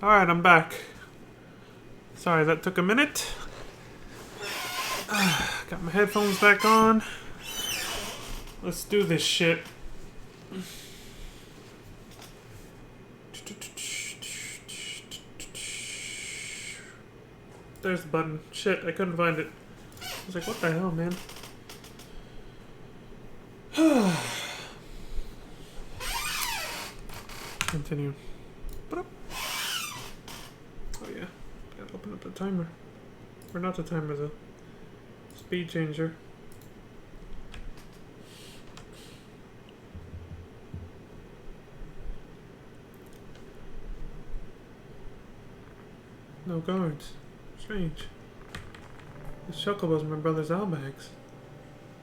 Alright, I'm back. Sorry, that took a minute. Got my headphones back on. Let's do this shit. There's the button. Shit, I couldn't find it. I was like, what the hell, man? Continue. Oh yeah, gotta open up the timer. Or not the timer, the speed changer. No guards. Strange. This Chocobo's my brother's Albags.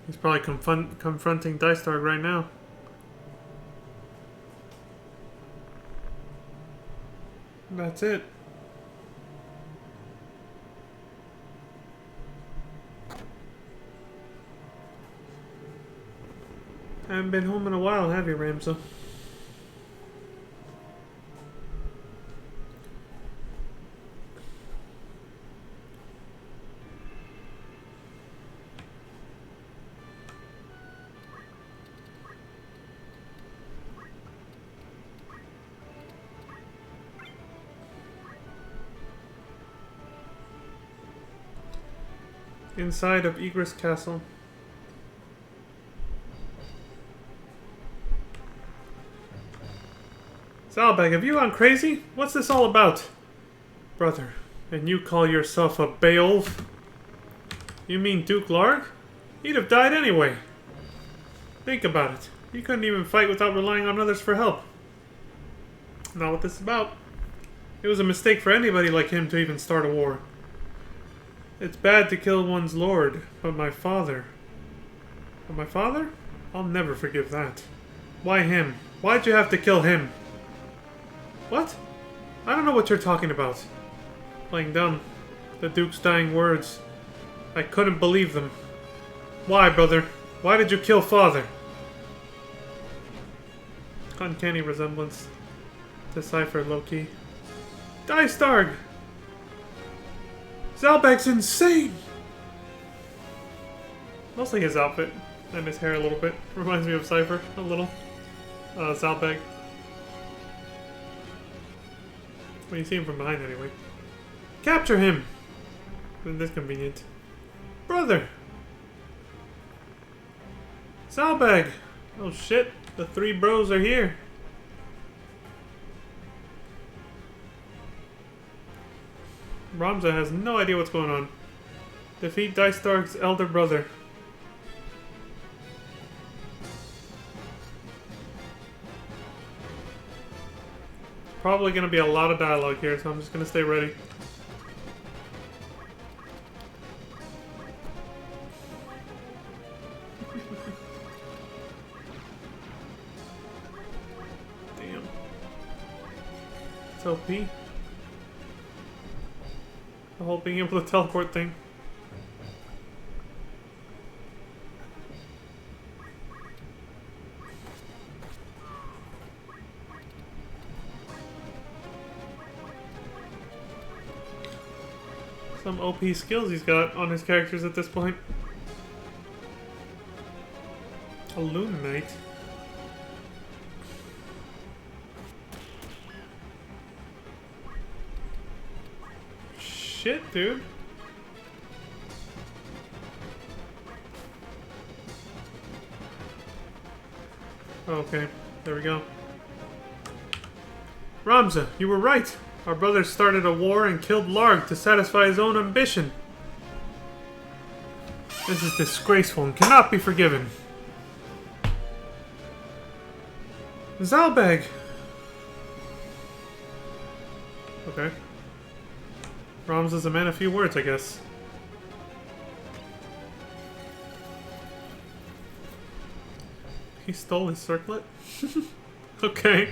He's probably confronting Dystark right now. That's it. Haven't been home in a while, have you, Ramza? Inside of Egress Castle. Zalbag, have you gone crazy? What's this all about? Brother, and you call yourself a Beowulf? You mean Duke Larg? He'd have died anyway. Think about it. He couldn't even fight without relying on others for help. Not what this is about. It was a mistake for anybody like him to even start a war. It's bad to kill one's lord, but my father... But my father? I'll never forgive that. Why him? Why'd you have to kill him? What? I don't know what you're talking about. Playing dumb. The Duke's dying words. I couldn't believe them. Why, brother? Why did you kill father? Uncanny resemblance. Decipher Loki. Dystark! Zalbag's insane! Mostly his outfit and his hair a little bit. Reminds me of Cypher a little. Zalbag. When you see him from behind anyway. Capture him! Isn't this convenient? Brother! Zalbag! Oh shit, the three bros are here. Ramza has no idea what's going on. Defeat Dystark's elder brother. Probably going to be a lot of dialogue here, so I'm just going to stay ready. Damn. It's OP. The whole being able to teleport thing. Some OP skills he's got on his characters at this point. A Loon Knight. Shit, dude. Okay, there we go. Ramza, you were right. Our brother started a war and killed Larg to satisfy his own ambition. This is disgraceful and cannot be forgiven. Zalbag! Okay. Ramza's a man of few words, I guess. He stole his circlet? Okay.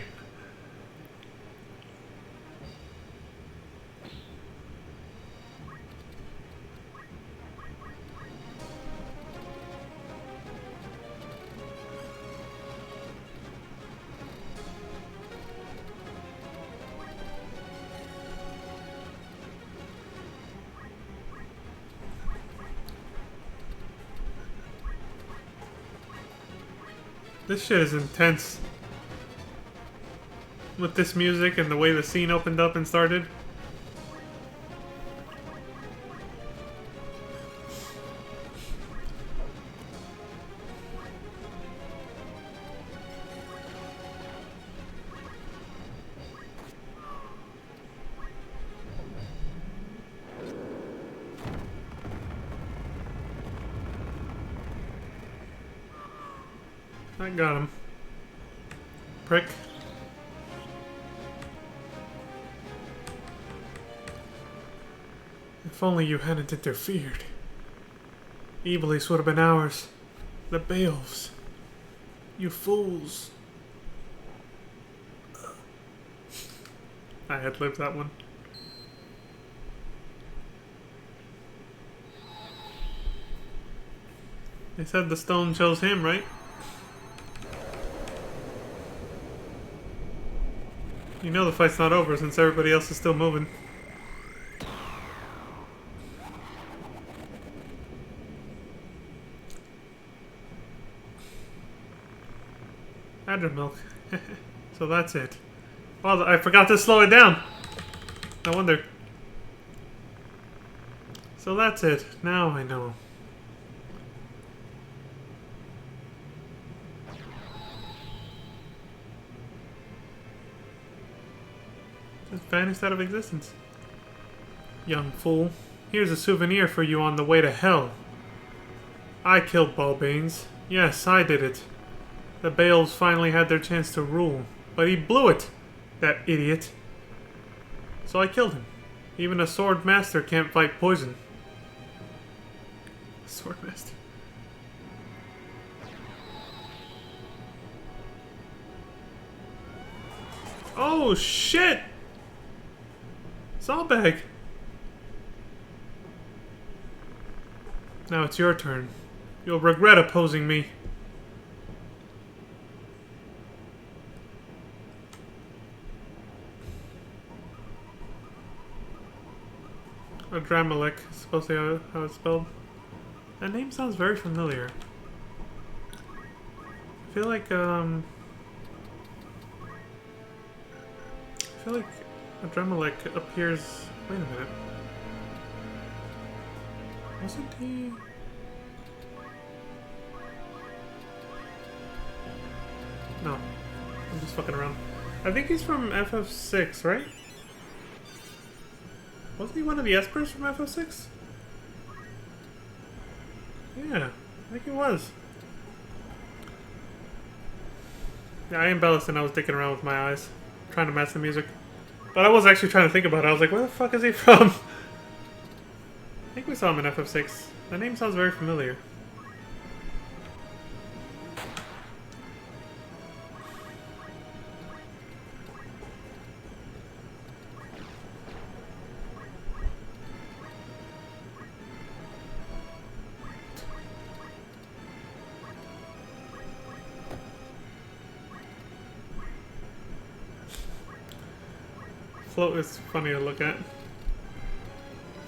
This shit is intense. With this music and the way the scene opened up and started. I got him. Prick. If only you hadn't interfered. Evilise would have been ours. The Beowulfs. You fools. I had lived that one. They said the stone chose him, right? You know the fight's not over since everybody else is still moving. Addermilk. So that's it. Well, I forgot to slow it down. No wonder. So that's it. Now I know. Just vanished out of existence. Young fool. Here's a souvenir for you on the way to hell. I killed Balbanes. Yes, I did it. The Beowulfs finally had their chance to rule, but he blew it, that idiot. So I killed him. Even a sword master can't fight poison. Sword master. Oh shit! Zalbag! Now it's your turn. You'll regret opposing me. Adramelech is supposed to be how it's spelled. That name sounds very familiar. I feel like Adramelech appears. Wait a minute. Wasn't he? No. I'm just fucking around. I think he's from FF6, right? Wasn't he one of the Espers from FF6? Yeah, I think he was. Yeah, I embellished and I was dicking around with my eyes, trying to match the music. But I was actually trying to think about it. I was like, where the fuck is he from? I think we saw him in FF6. That name sounds very familiar. Float is funny to look at.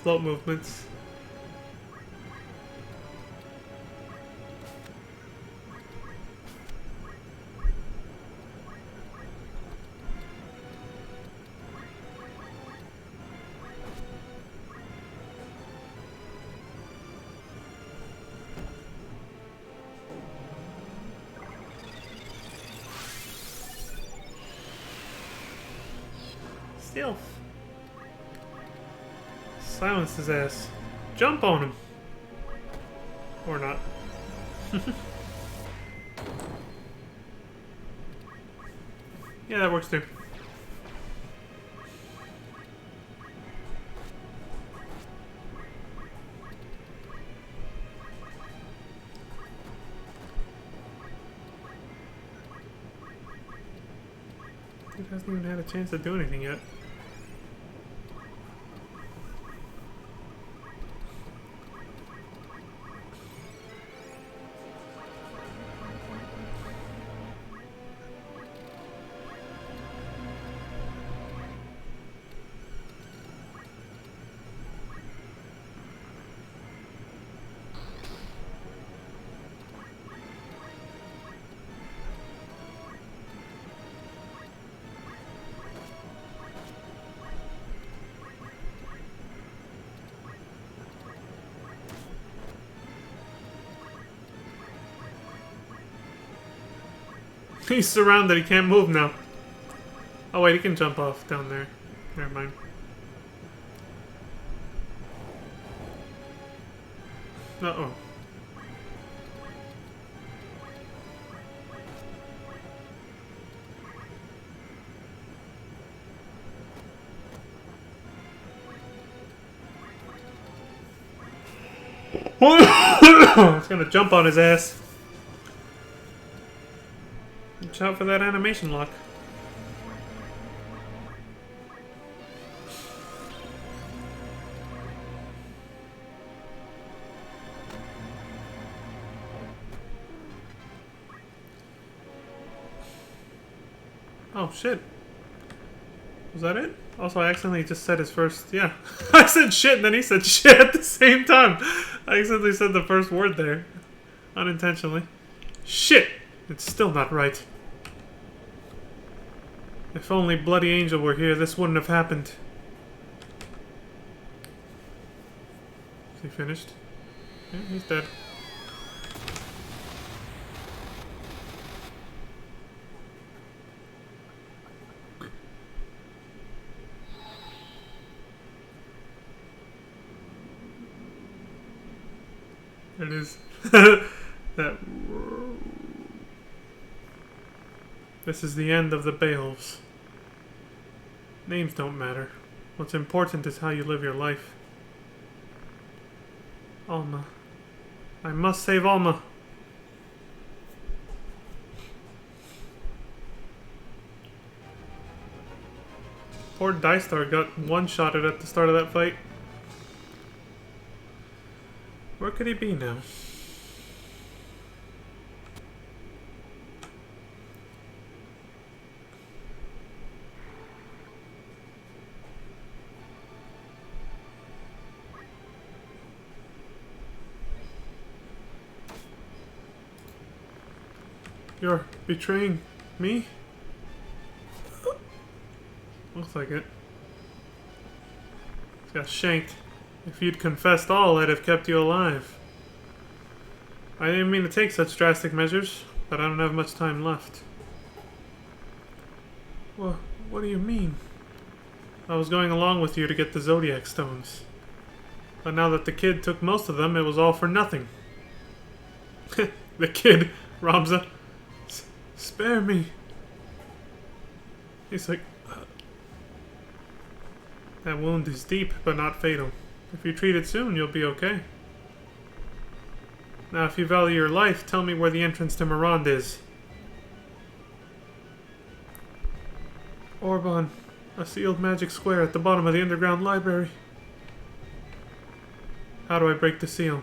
Float movements. Stealth. Silence his ass. Jump on him. Or not. Yeah, that works too. He hasn't even had a chance to do anything yet. He's surrounded. He can't move now. Oh wait, he can jump off down there. Never mind. Uh-oh. It's gonna jump on his ass. Watch out for that animation lock. Oh shit. Was that it? Also, I accidentally just said his first... Yeah. I said shit and then he said shit at the same time. I accidentally said the first word there. Unintentionally. Shit! It's still not right. If only Bloody Angel were here, this wouldn't have happened. Is he finished? Yeah, he's dead. There it is. That. This is the end of the Beowulfs. Names don't matter. What's important is how you live your life. Alma. I must save Alma. Poor Dystar got one-shotted at the start of that fight. Where could he be now? You're betraying me? Looks like it. He got shanked. If you'd confessed all, I'd have kept you alive. I didn't mean to take such drastic measures, but I don't have much time left. What do you mean? I was going along with you to get the Zodiac Stones. But now that the kid took most of them, it was all for nothing. The kid, Ramza. Spare me. He's like... That wound is deep, but not fatal. If you treat it soon, you'll be okay. Now, if you value your life, tell me where the entrance to Marand is. Orban. A sealed magic square at the bottom of the underground library. How do I break the seal?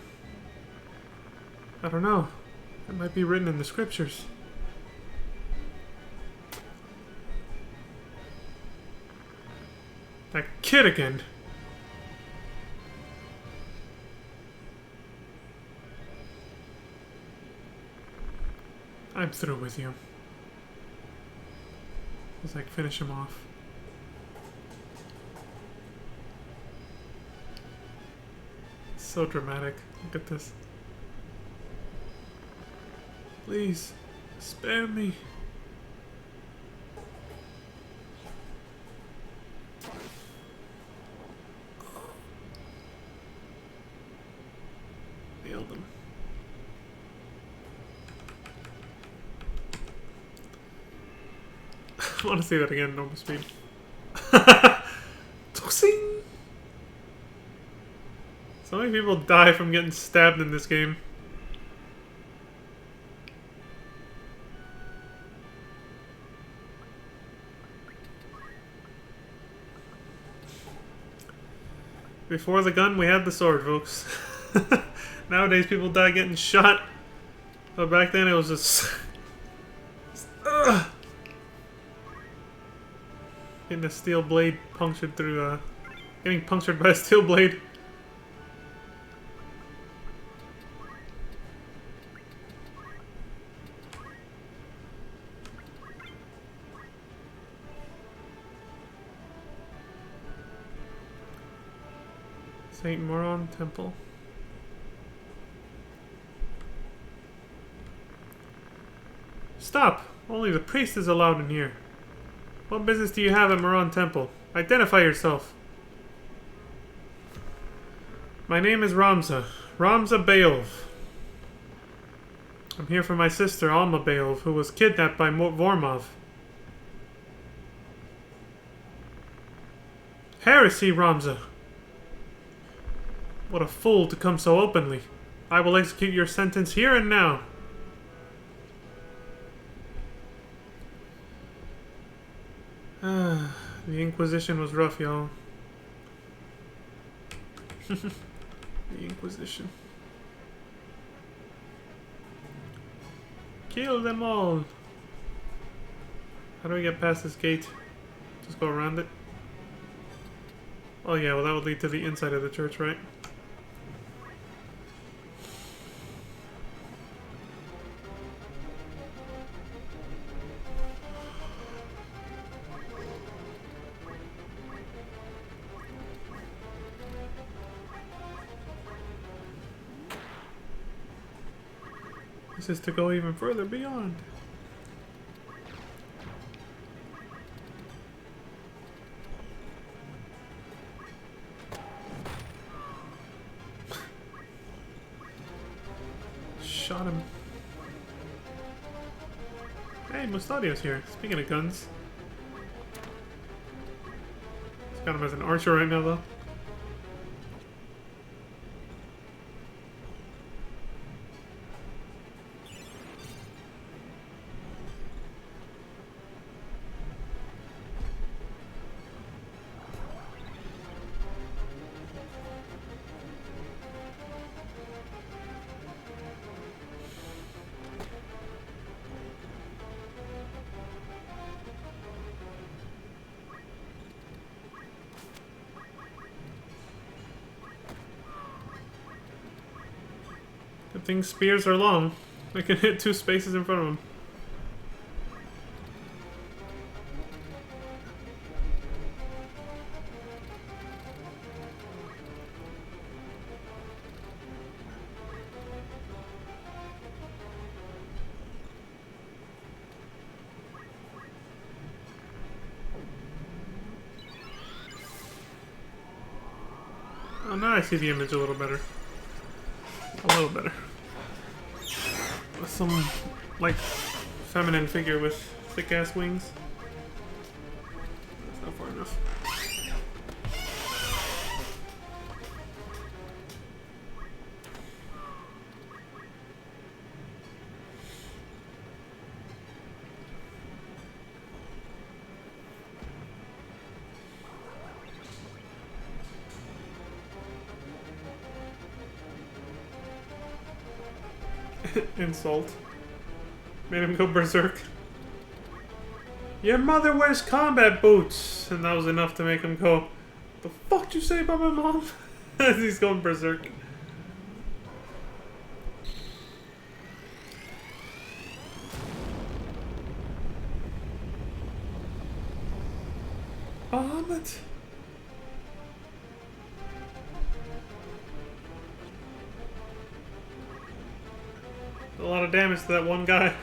I don't know. It might be written in the scriptures. That kid again. I'm through with you. It's like, finish him off. It's so dramatic. Look at this. Please, spare me. Nailed him. I want to see that again, normal speed. Toxing! So many people die from getting stabbed in this game. Before the gun, we had the sword, folks. Nowadays, people die getting shot. But back then, it was just... Getting a steel blade punctured through, getting punctured by a steel blade. St. Moron Temple. Stop! Only the priest is allowed in here. What business do you have at Moran Temple? Identify yourself. My name is Ramza. Ramza Beowulf. I'm here for my sister, Alma Beowulf, who was kidnapped by Vormov. Heresy, Ramza! What a fool to come so openly. I will execute your sentence here and now. The Inquisition was rough, y'all. The Inquisition. Kill them all. How do we get past this gate? Just go around it? Oh yeah, well that would lead to the inside of the church, right? This is to go even further beyond. Shot him. Hey, Mustadio's here. Speaking of guns. He's got him as an archer right now, though. Good thing spears are long. They can hit 2 spaces in front of them. Oh, now I see the image a little better. A little better. With some, like, feminine figure with thick-ass wings. That's not far enough. Insult. Made him go berserk. Your mother wears combat boots! And that was enough to make him go, the fuck did you say about my mom? As he's going berserk. Bahamut! A lot of damage to that one guy.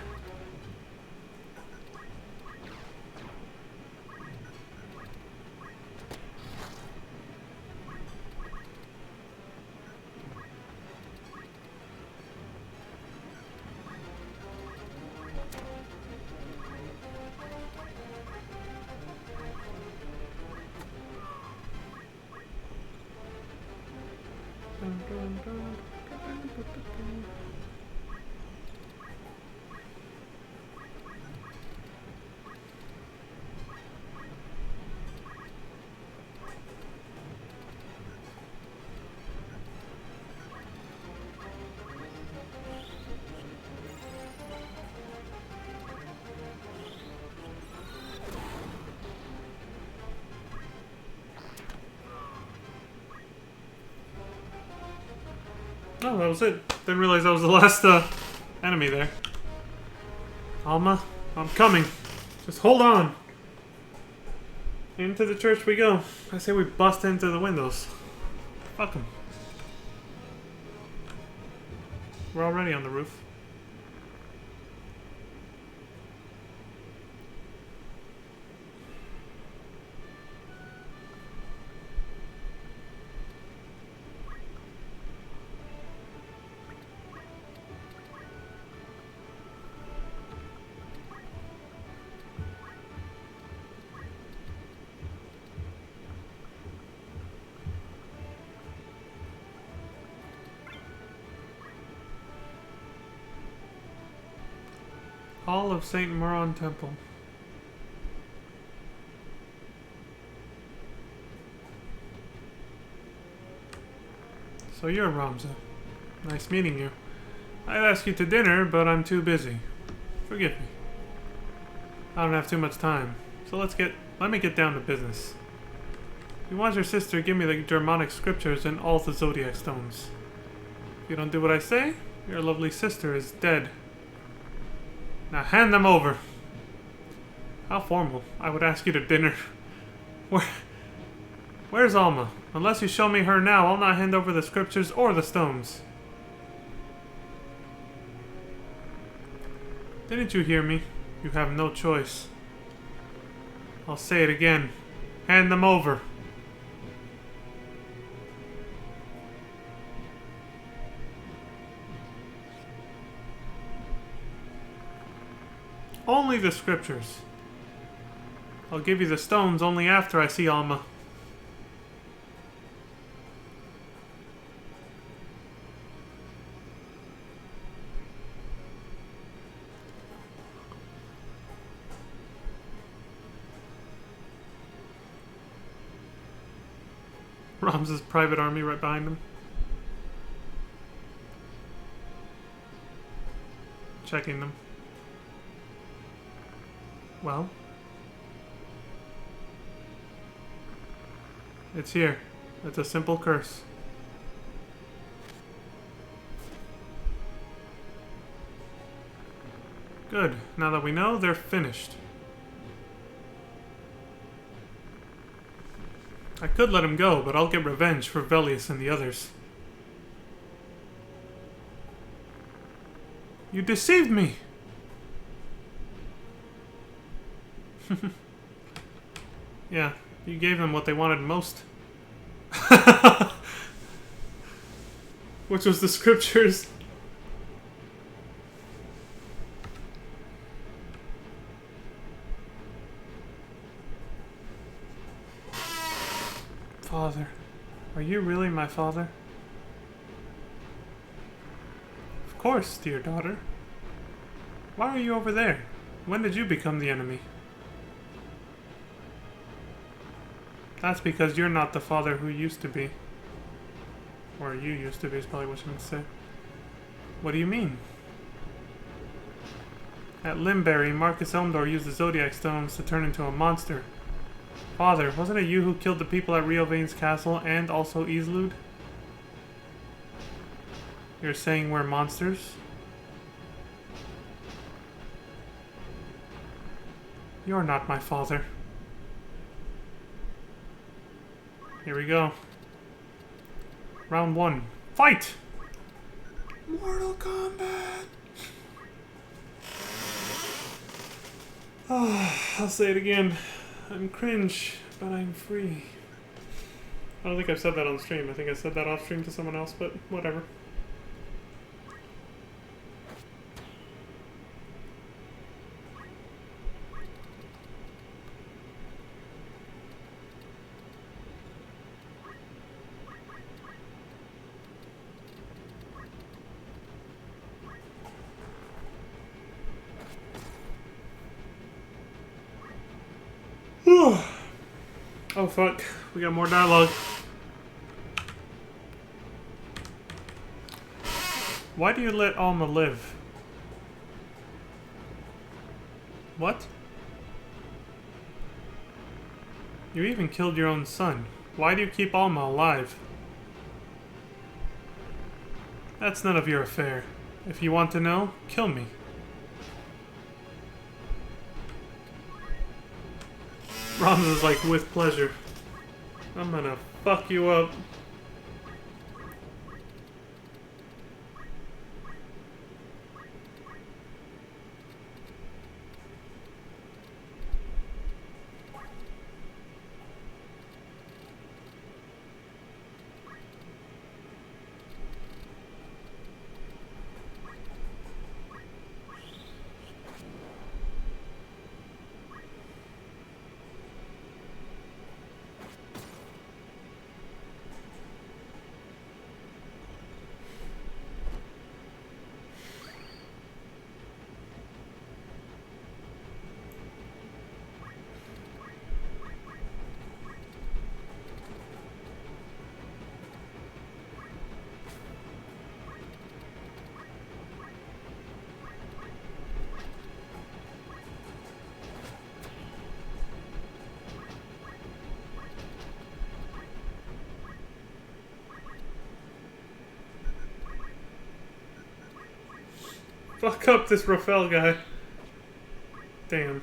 Oh, that was it. Didn't realize that was the last enemy there. Alma, I'm coming. Just hold on. Into the church we go. I say we bust into the windows. Fuck them. We're already on the roof. Hall of St. Moron Temple. So you're Ramza. Nice meeting you. I'd ask you to dinner, but I'm too busy. Forgive me. I don't have too much time. So let me get down to business. You want your sister to give me the Germanic scriptures and all the Zodiac stones. If you don't do what I say, your lovely sister is dead. Now hand them over. How formal. I would ask you to dinner. Where's Alma? Unless you show me her now, I'll not hand over the scriptures or the stones. Didn't you hear me? You have no choice. I'll say it again. Hand them over. Only the scriptures. I'll give you the stones only after I see Alma. Ramza's private army right behind him. Checking them. Well? It's here. It's a simple curse. Good. Now that we know, they're finished. I could let him go, but I'll get revenge for Velius and the others. You deceived me! Yeah, you gave them what they wanted most. Which was the scriptures. Father, are you really my father? Of course, dear daughter. Why are you over there? When did you become the enemy? That's because you're not the father who used to be. Or you used to be is probably what you meant to say. What do you mean? At Limberry, Marcus Elmdor used the Zodiac Stones to turn into a monster. Father, wasn't it you who killed the people at Riovane's castle and also Islud? You're saying we're monsters? You're not my father. Here we go. Round 1. Fight! Mortal Kombat! Oh, I'll say it again. I'm cringe, but I'm free. I don't think I've said that on stream. I think I said that off stream to someone else, but whatever. Oh fuck, we got more dialogue. Why do you let Alma live? What? You even killed your own son. Why do you keep Alma alive? That's none of your affair. If you want to know, kill me. Ramza's like, with pleasure. I'm gonna fuck you up. Fuck up this Rafael guy. Damn.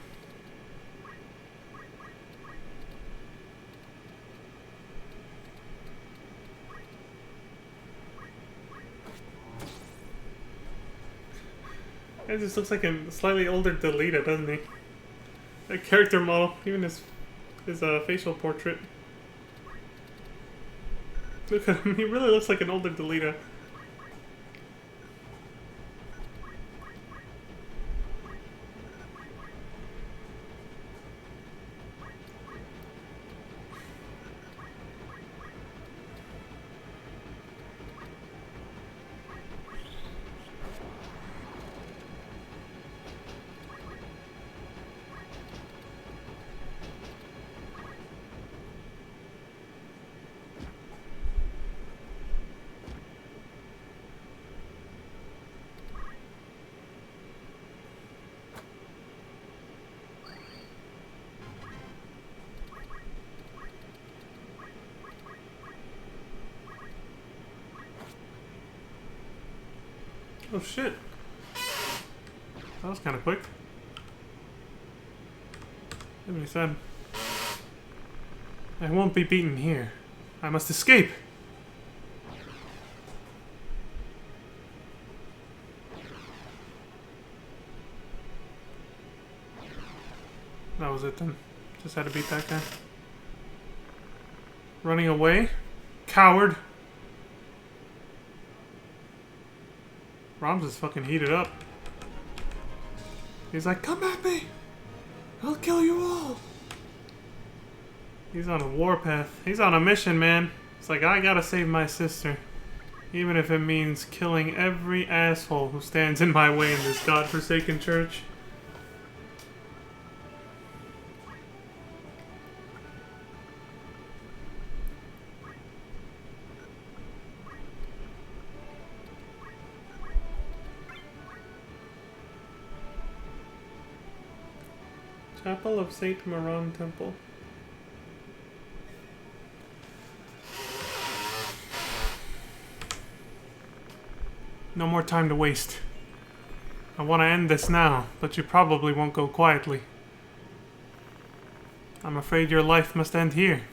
He just looks like a slightly older Delita, doesn't he? A character model, even his facial portrait. Look at him, he really looks like an older Delita. Oh shit. That was kind of quick. Let me said. I won't be beaten here. I must escape. That was it then. Just had to beat that guy. Running away? Coward! Ramza's fucking heated up. He's like, come at me! I'll kill you all! He's on a warpath. He's on a mission, man. It's like, I gotta save my sister. Even if it means killing every asshole who stands in my way in this godforsaken church. Chapel of Saint Maron Temple. No more time to waste. I want to end this now, but you probably won't go quietly. I'm afraid your life must end here.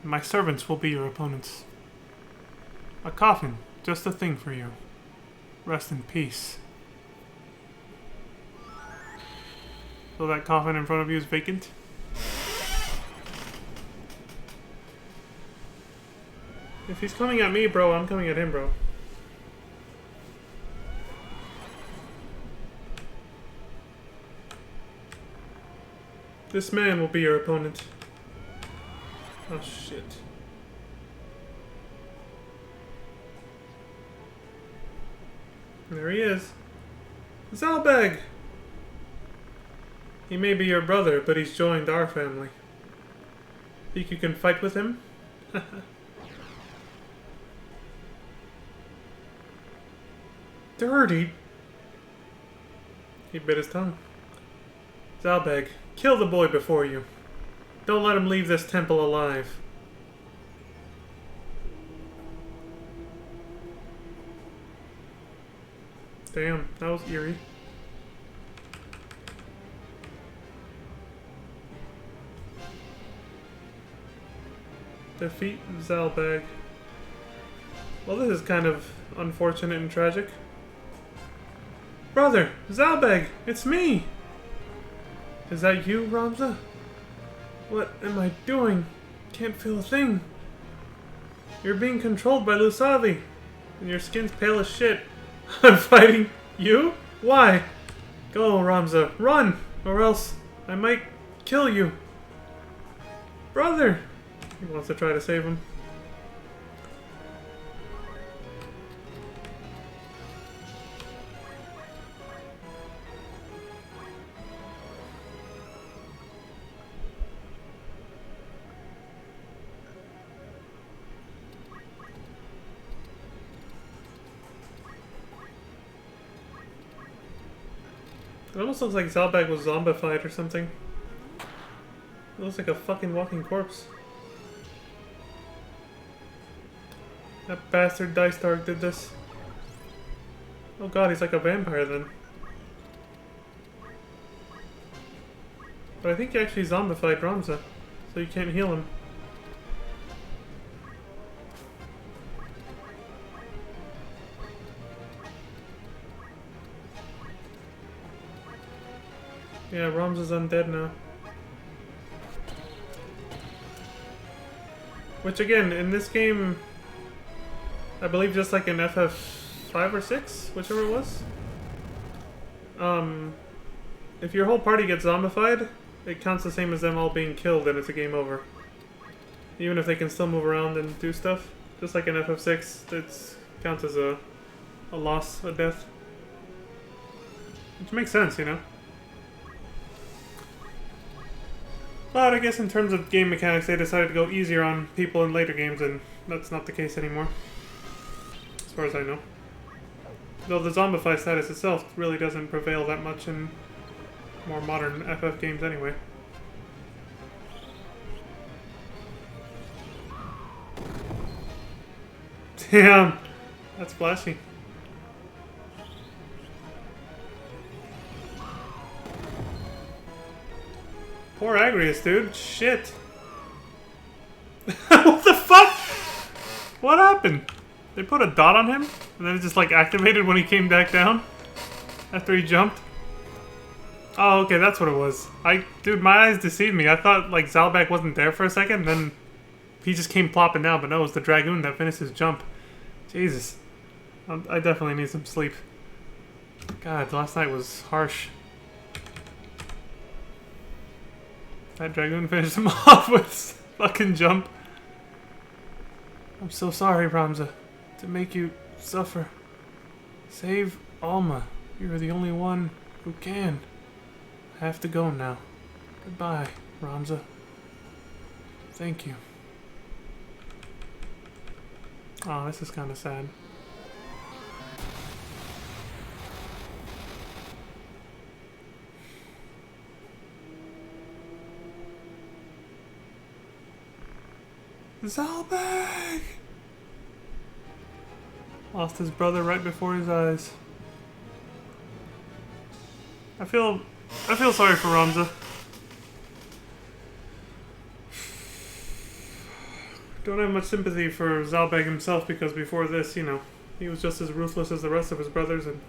My servants will be your opponents. A coffin, just a thing for you. Rest in peace. So that coffin in front of you is vacant? If he's coming at me, bro, I'm coming at him, bro. This man will be your opponent. Oh, shit. There he is. Zalbag! He may be your brother, but he's joined our family. Think you can fight with him? Dirty! He bit his tongue. Zalbag, kill the boy before you. Don't let him leave this temple alive. Damn, that was eerie. Defeat Zalbag. Well, this is kind of unfortunate and tragic. Brother, Zalbag, it's me! Is that you, Ramza? What am I doing? Can't feel a thing. You're being controlled by Lusavi, and your skin's pale as shit. I'm fighting you? Why? Go, Ramza, run, or else I might kill you. Brother! He wants to try to save him. It almost looks like Zalbag was zombified or something. It looks like a fucking walking corpse. That bastard Dice Dark did this. Oh god, he's like a vampire then. But I think he actually zombified Ramza, so you can't heal him. Yeah, Ramza's undead now. Which again, in this game, I believe just like in FF5 or 6, whichever it was, if your whole party gets zombified, it counts the same as them all being killed and it's a game over. Even if they can still move around and do stuff. Just like in FF6, it counts as a loss, a death. Which makes sense, you know? But I guess in terms of game mechanics, they decided to go easier on people in later games, and that's not the case anymore. As far as I know. Though the zombify status itself really doesn't prevail that much in more modern FF games anyway. Damn! That's flashy. Poor Agrius, dude. Shit. What the fuck? What happened? They put a dot on him? And then it just like activated when he came back down? After he jumped? Oh, okay, that's what it was. Dude, my eyes deceived me. I thought like Zalbak wasn't there for a second, then he just came plopping down, but no, it was the Dragoon that finished his jump. Jesus. I definitely need some sleep. God, last night was harsh. That Dragoon finished him off with fucking jump. I'm so sorry, Ramza, to make you suffer. Save Alma. You're the only one who can. I have to go now. Goodbye, Ramza. Thank you. Oh, this is kind of sad. Zalbak! Lost his brother right before his eyes. I feel sorry for Ramza. Don't have much sympathy for Zalbak himself because before this, you know, he was just as ruthless as the rest of his brothers, and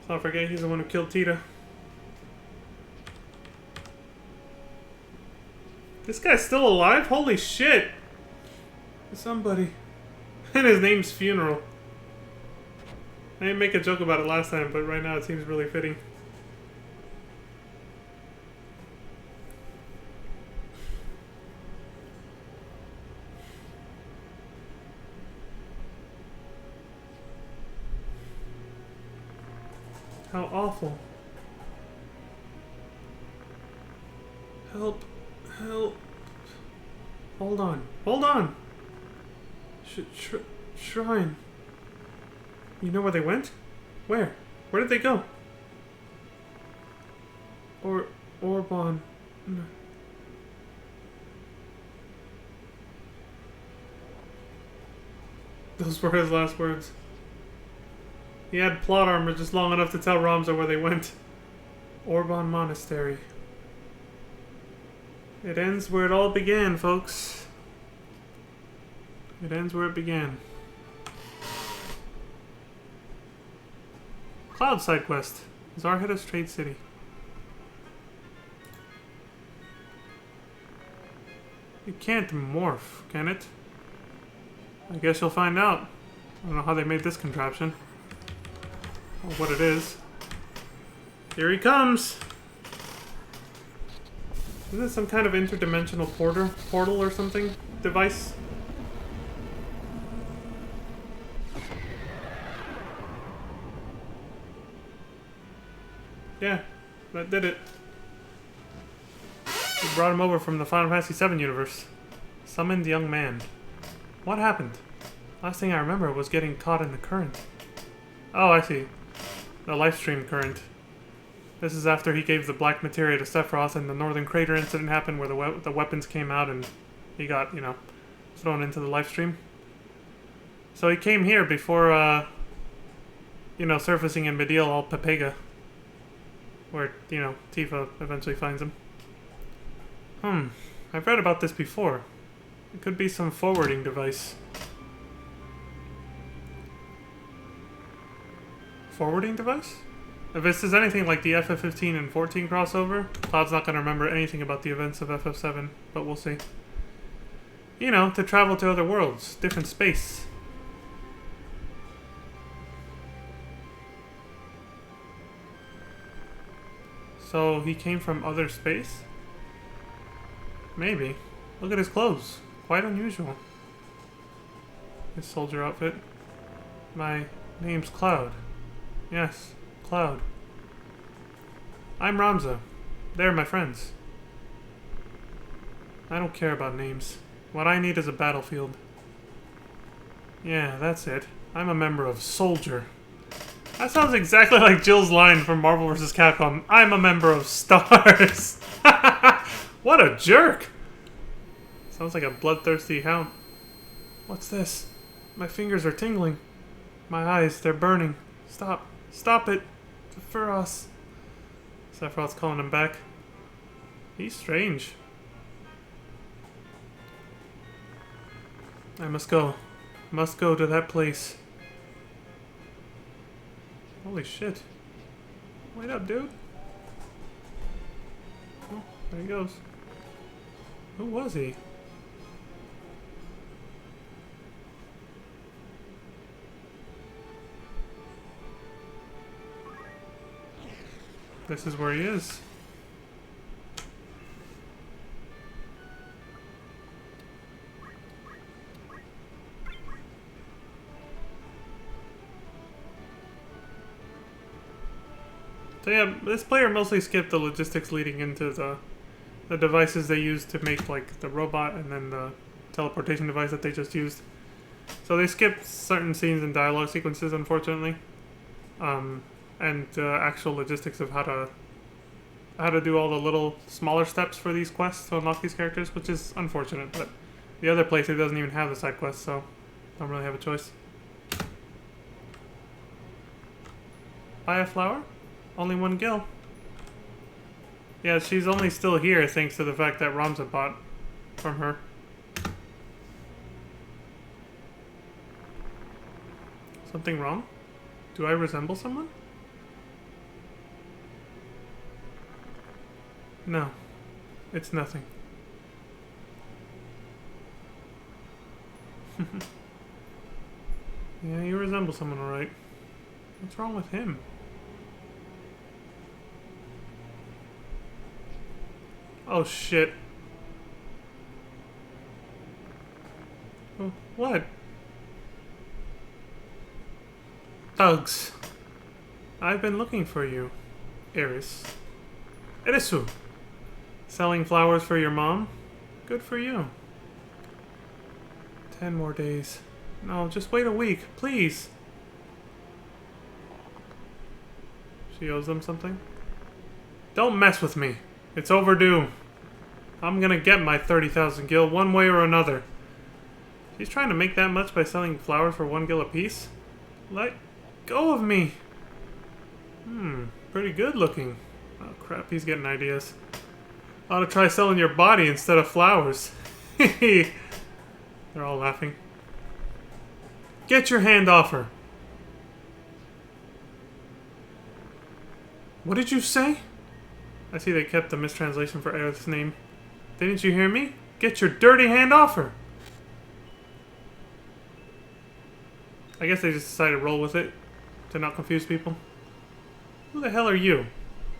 let's not forget he's the one who killed Tita. This guy's still alive? Holy shit! Somebody. And his name's Funeral. I didn't make a joke about it last time, but right now it seems really fitting. How awful. Help. Help. Hold on. Hold on! Shrine. You know where they went? Where? Where did they go? Orban. No. Those were his last words. He had plot armor just long enough to tell Ramza where they went. Orban Monastery. It ends where it all began, folks. It ends where it began. Cloud side quest. Zarheda's Trade City. It can't morph, can it? I guess you'll find out. I don't know how they made this contraption. Or what it is. Here he comes! Isn't this some kind of interdimensional portal or something? Device? Yeah, that did it. We brought him over from the Final Fantasy VII universe. Summoned young man. What happened? Last thing I remember was getting caught in the current. Oh, I see. The Lifestream current. This is after he gave the black materia to Sephiroth and the Northern Crater incident happened where the weapons came out and he got, you know, thrown into the Lifestream. So he came here before you know, surfacing in Mideel all Pepega. Where, you know, Tifa eventually finds him. I've read about this before. It could be some forwarding device. Forwarding device? If this is anything like the FF15 and 14 crossover, Cloud's not going to remember anything about the events of FF7, but we'll see. You know, to travel to other worlds, different space. So he came from other space? Maybe. Look at his clothes. Quite unusual. His soldier outfit. My name's Cloud. Yes, Cloud. I'm Ramza. They're my friends. I don't care about names. What I need is a battlefield. Yeah, that's it. I'm a member of Soldier. That sounds exactly like Jill's line from Marvel vs. Capcom. I'm a member of Stars. What a jerk! Sounds like a bloodthirsty hound. What's this? My fingers are tingling. My eyes, they're burning. Stop. Stop it. For us. Sephiroth's calling him back. He's strange. I must go. Must go to that place. Holy shit. Wait up, dude. Oh, there he goes. Who was he? This is where he is. So yeah, this player mostly skipped the logistics leading into the devices they used to make like the robot and then the teleportation device that they just used. So they skipped certain scenes and dialogue sequences, unfortunately. And actual logistics of how to do all the little smaller steps for these quests to unlock these characters, which is unfortunate. But the other place, it doesn't even have the side quests, so don't really have a choice. Buy a flower? Only one gil. Yeah, she's only still here thanks to the fact that Ramza bought from her. Something wrong? Do I resemble someone? No, it's nothing. Yeah, you resemble someone, alright. What's wrong with him? Oh shit. Oh, what? Thugs. I've been looking for you, Iris. Irisu! Selling flowers for your mom? Good for you. 10 more days. No, just wait a week, please. She owes them something? Don't mess with me. It's overdue. I'm gonna get my 30,000 gil one way or another. She's trying to make that much by selling flowers for 1 gil apiece? Let go of me. Pretty good looking. Oh crap, he's getting ideas. Ought to try selling your body instead of flowers. They're all laughing. Get your hand off her. What did you say? I see they kept the mistranslation for Aerith's name. Didn't you hear me? Get your dirty hand off her. I guess they just decided to roll with it to not confuse people. Who the hell are you?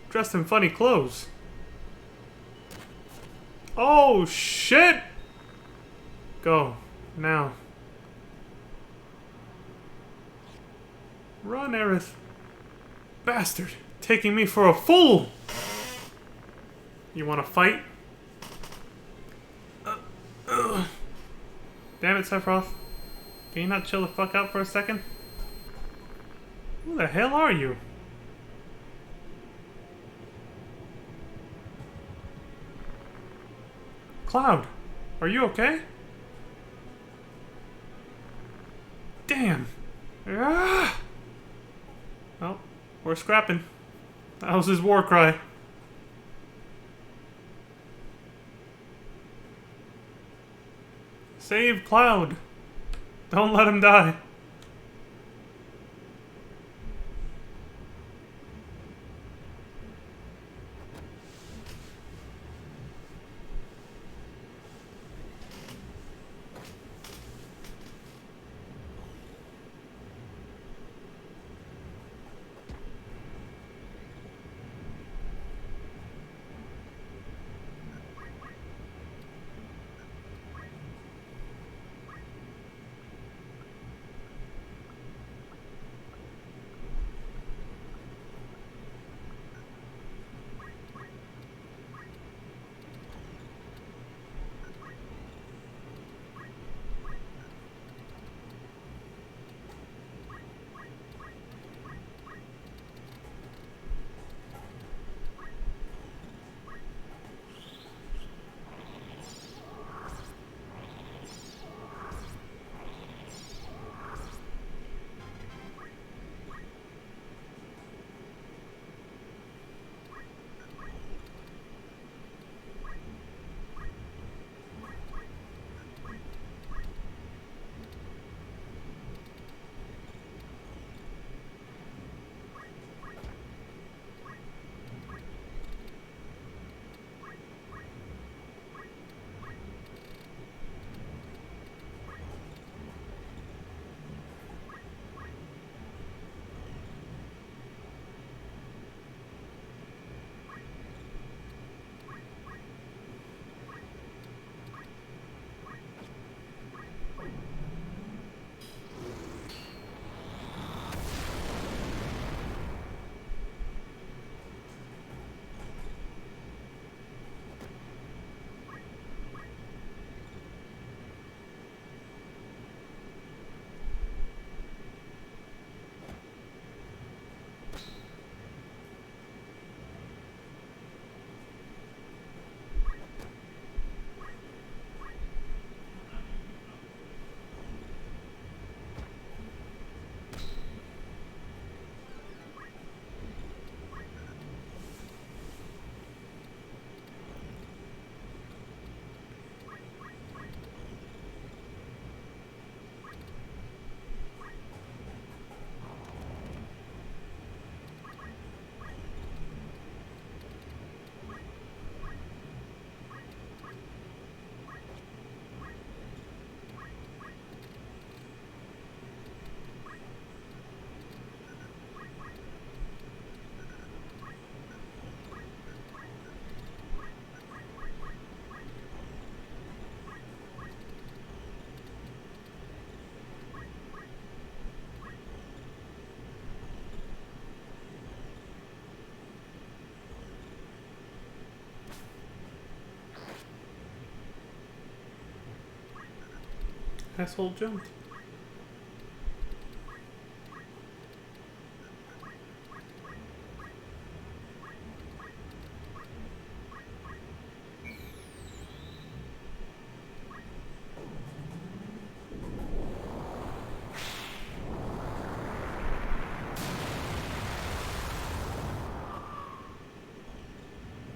Dressed in funny clothes. Oh, shit! Go. Now. Run, Aerith. Bastard. Taking me for a fool! You wanna fight? Damn it, Sephiroth. Can you not chill the fuck out for a second? Who the hell are you? Cloud, are you okay? Damn. Ah! We're scrapping. That was his war cry. Save Cloud. Don't let him die. Asshole jumped.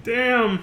Damn!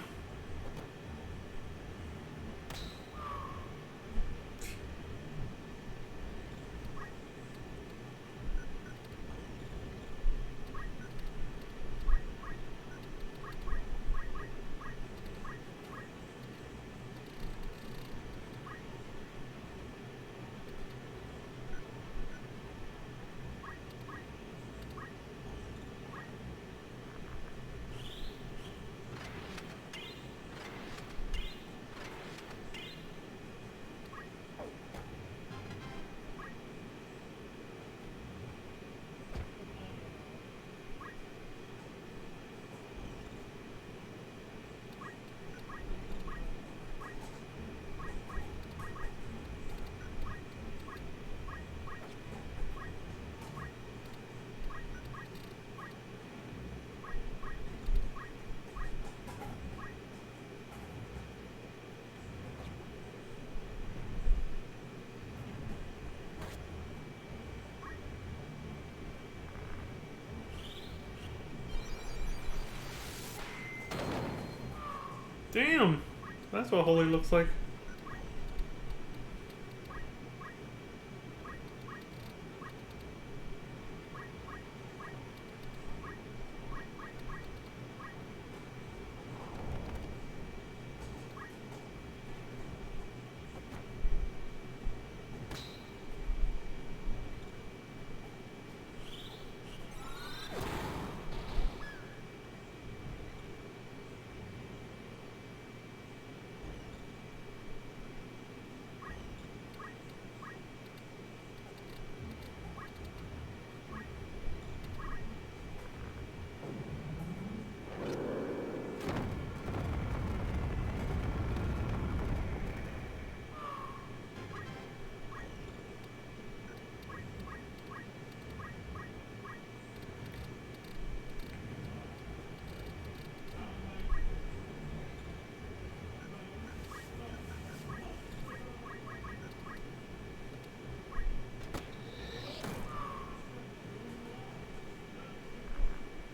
Damn! That's what holy looks like.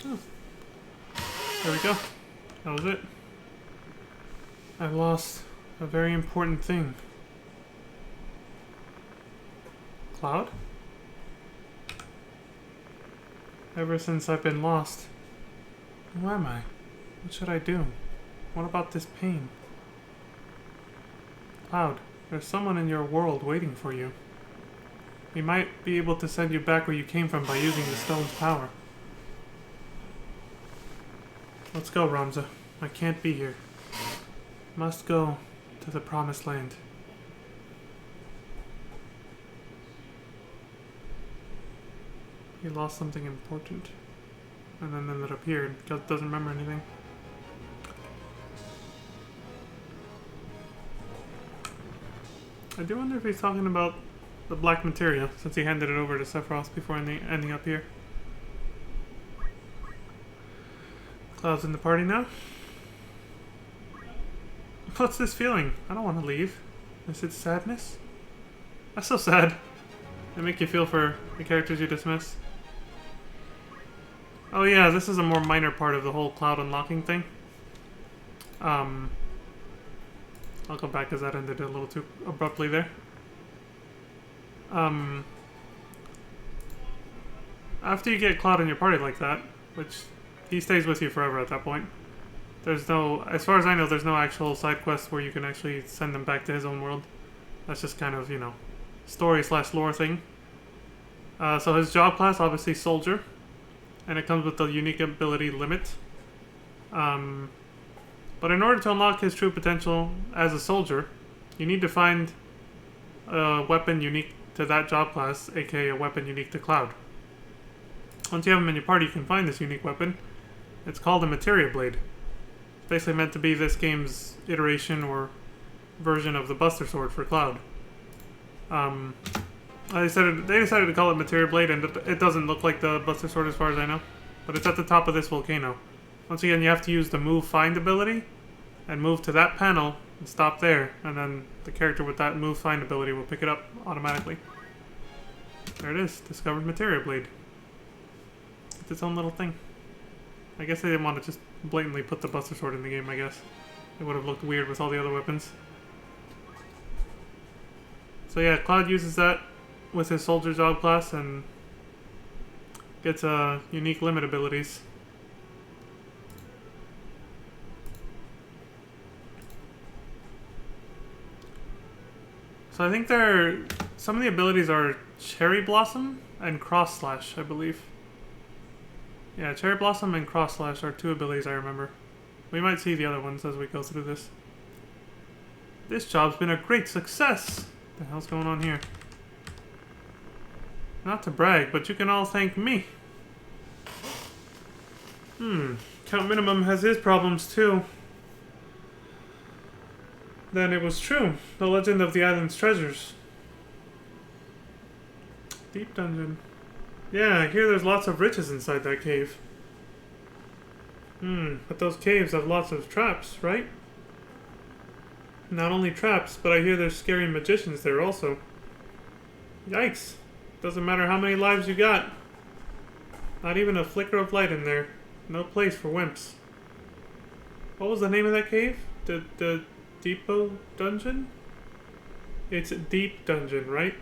Oh. There we go. That was it. I lost a very important thing. Cloud? Ever since I've been lost. Who am I? What should I do? What about this pain? Cloud, there's someone in your world waiting for you. He might be able to send you back where you came from by using the stone's power. Let's go, Ramza. I can't be here. Must go to the promised land. He lost something important. And then ended up here. Doesn't remember anything. I do wonder if he's talking about the black materia, since he handed it over to Sephiroth before ending up here. Cloud's in the party now. What's this feeling? I don't want to leave. Is it sadness? That's so sad. They make you feel for the characters you dismiss. Oh yeah, this is a more minor part of the whole Cloud unlocking thing. I'll go back because that ended a little too abruptly there. After you get Cloud in your party like that, which he stays with you forever at that point. There's no, as far as I know, there's no actual side quest where you can actually send him back to his own world. That's just kind of, you know, story/lore thing. So his job class, obviously Soldier. And it comes with the unique ability Limit. But in order to unlock his true potential as a soldier, you need to find a weapon unique to that job class, aka a weapon unique to Cloud. Once you have him in your party, you can find this unique weapon. It's called a Materia Blade. It's basically meant to be this game's iteration or version of the Buster Sword for Cloud. They decided to call it Materia Blade, and it doesn't look like the Buster Sword as far as I know. But it's at the top of this volcano. Once again, you have to use the Move Find ability, and move to that panel, and stop there, and then the character with that Move Find ability will pick it up automatically. There it is, discovered Materia Blade. It's its own little thing. I guess they didn't want to just blatantly put the Buster Sword in the game, I guess. It would have looked weird with all the other weapons. So yeah, Cloud uses that with his Soldier job class and gets unique limit abilities. So I think some of the abilities are Cherry Blossom and Cross Slash, I believe. Yeah, Cherry Blossom and Cross Slash are two abilities I remember. We might see the other ones as we go through this. This job's been a great success! What the hell's going on here? Not to brag, but you can all thank me. Count Minimum has his problems too. Then it was true. The legend of the island's treasures. Deep dungeon. Yeah, I hear there's lots of riches inside that cave. But those caves have lots of traps, right? Not only traps, but I hear there's scary magicians there also. Yikes. Doesn't matter how many lives you got. Not even a flicker of light in there. No place for wimps. What was the name of that cave? the depot dungeon? It's a deep dungeon, right?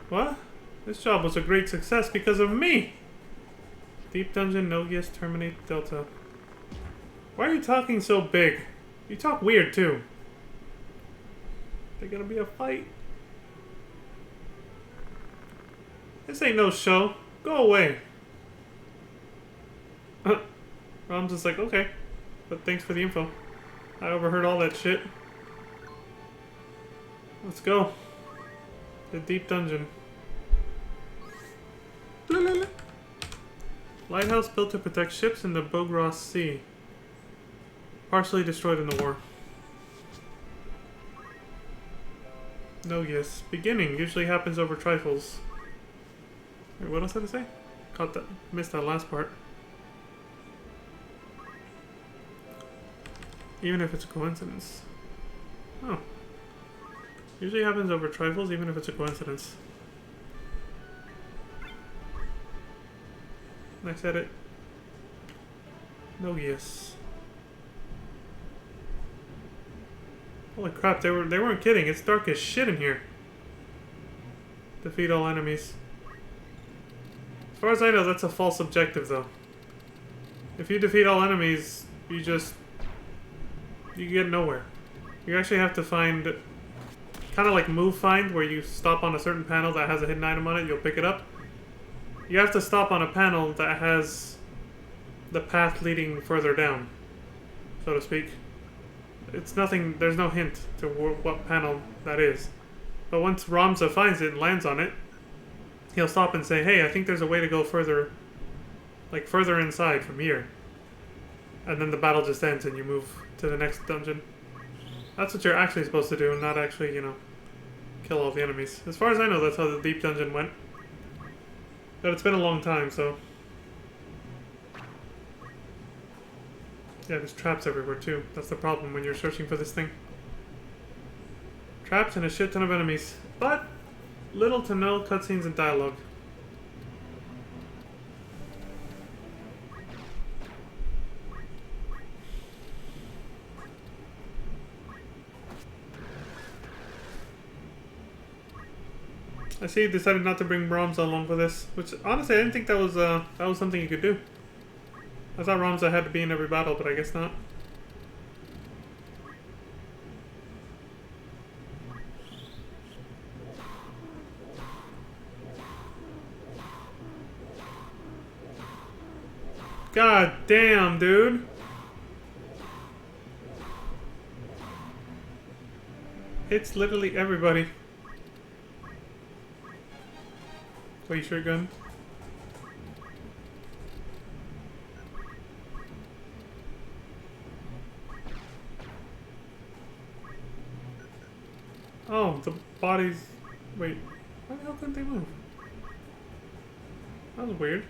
What? This job was a great success because of me! Deep dungeon, Nogius, terminate Delta. Why are you talking so big? You talk weird too. There's gonna be a fight. This ain't no show. Go away. I'm just like, okay. But thanks for the info. I overheard all that shit. Let's go. The deep dungeon. Lighthouse built to protect ships in the Bogros Sea. Partially destroyed in the war. No, yes. Beginning usually happens over trifles. Wait, what else did I say? Caught that. Missed that last part. Even if it's a coincidence. Oh. Usually happens over trifles, even if it's a coincidence. Nice edit. No, yes. Holy crap, they weren't kidding. It's dark as shit in here. Defeat all enemies. As far as I know, that's a false objective, though. If you defeat all enemies, you get nowhere. You actually have to find, kind of like move find, where you stop on a certain panel that has a hidden item on it, you'll pick it up. You have to stop on a panel that has the path leading further down, so to speak. It's nothing, there's no hint to what panel that is. But once Ramza finds it and lands on it, he'll stop and say, hey, I think there's a way to go further, like further inside from here. And then the battle just ends and you move to the next dungeon. That's what you're actually supposed to do, and not actually, you know, kill all the enemies. As far as I know, that's how the deep dungeon went. But it's been a long time, so... Yeah, there's traps everywhere, too. That's the problem when you're searching for this thing. Traps and a shit ton of enemies. But, little to no cutscenes and dialogue. I see you decided not to bring Ramza along for this, which honestly I didn't think that was something you could do. I thought Ramza had to be in every battle, but I guess not. God damn, dude. It's literally everybody. Wait, sure gun. Oh, the bodies. Wait, why the hell couldn't they move? That was weird.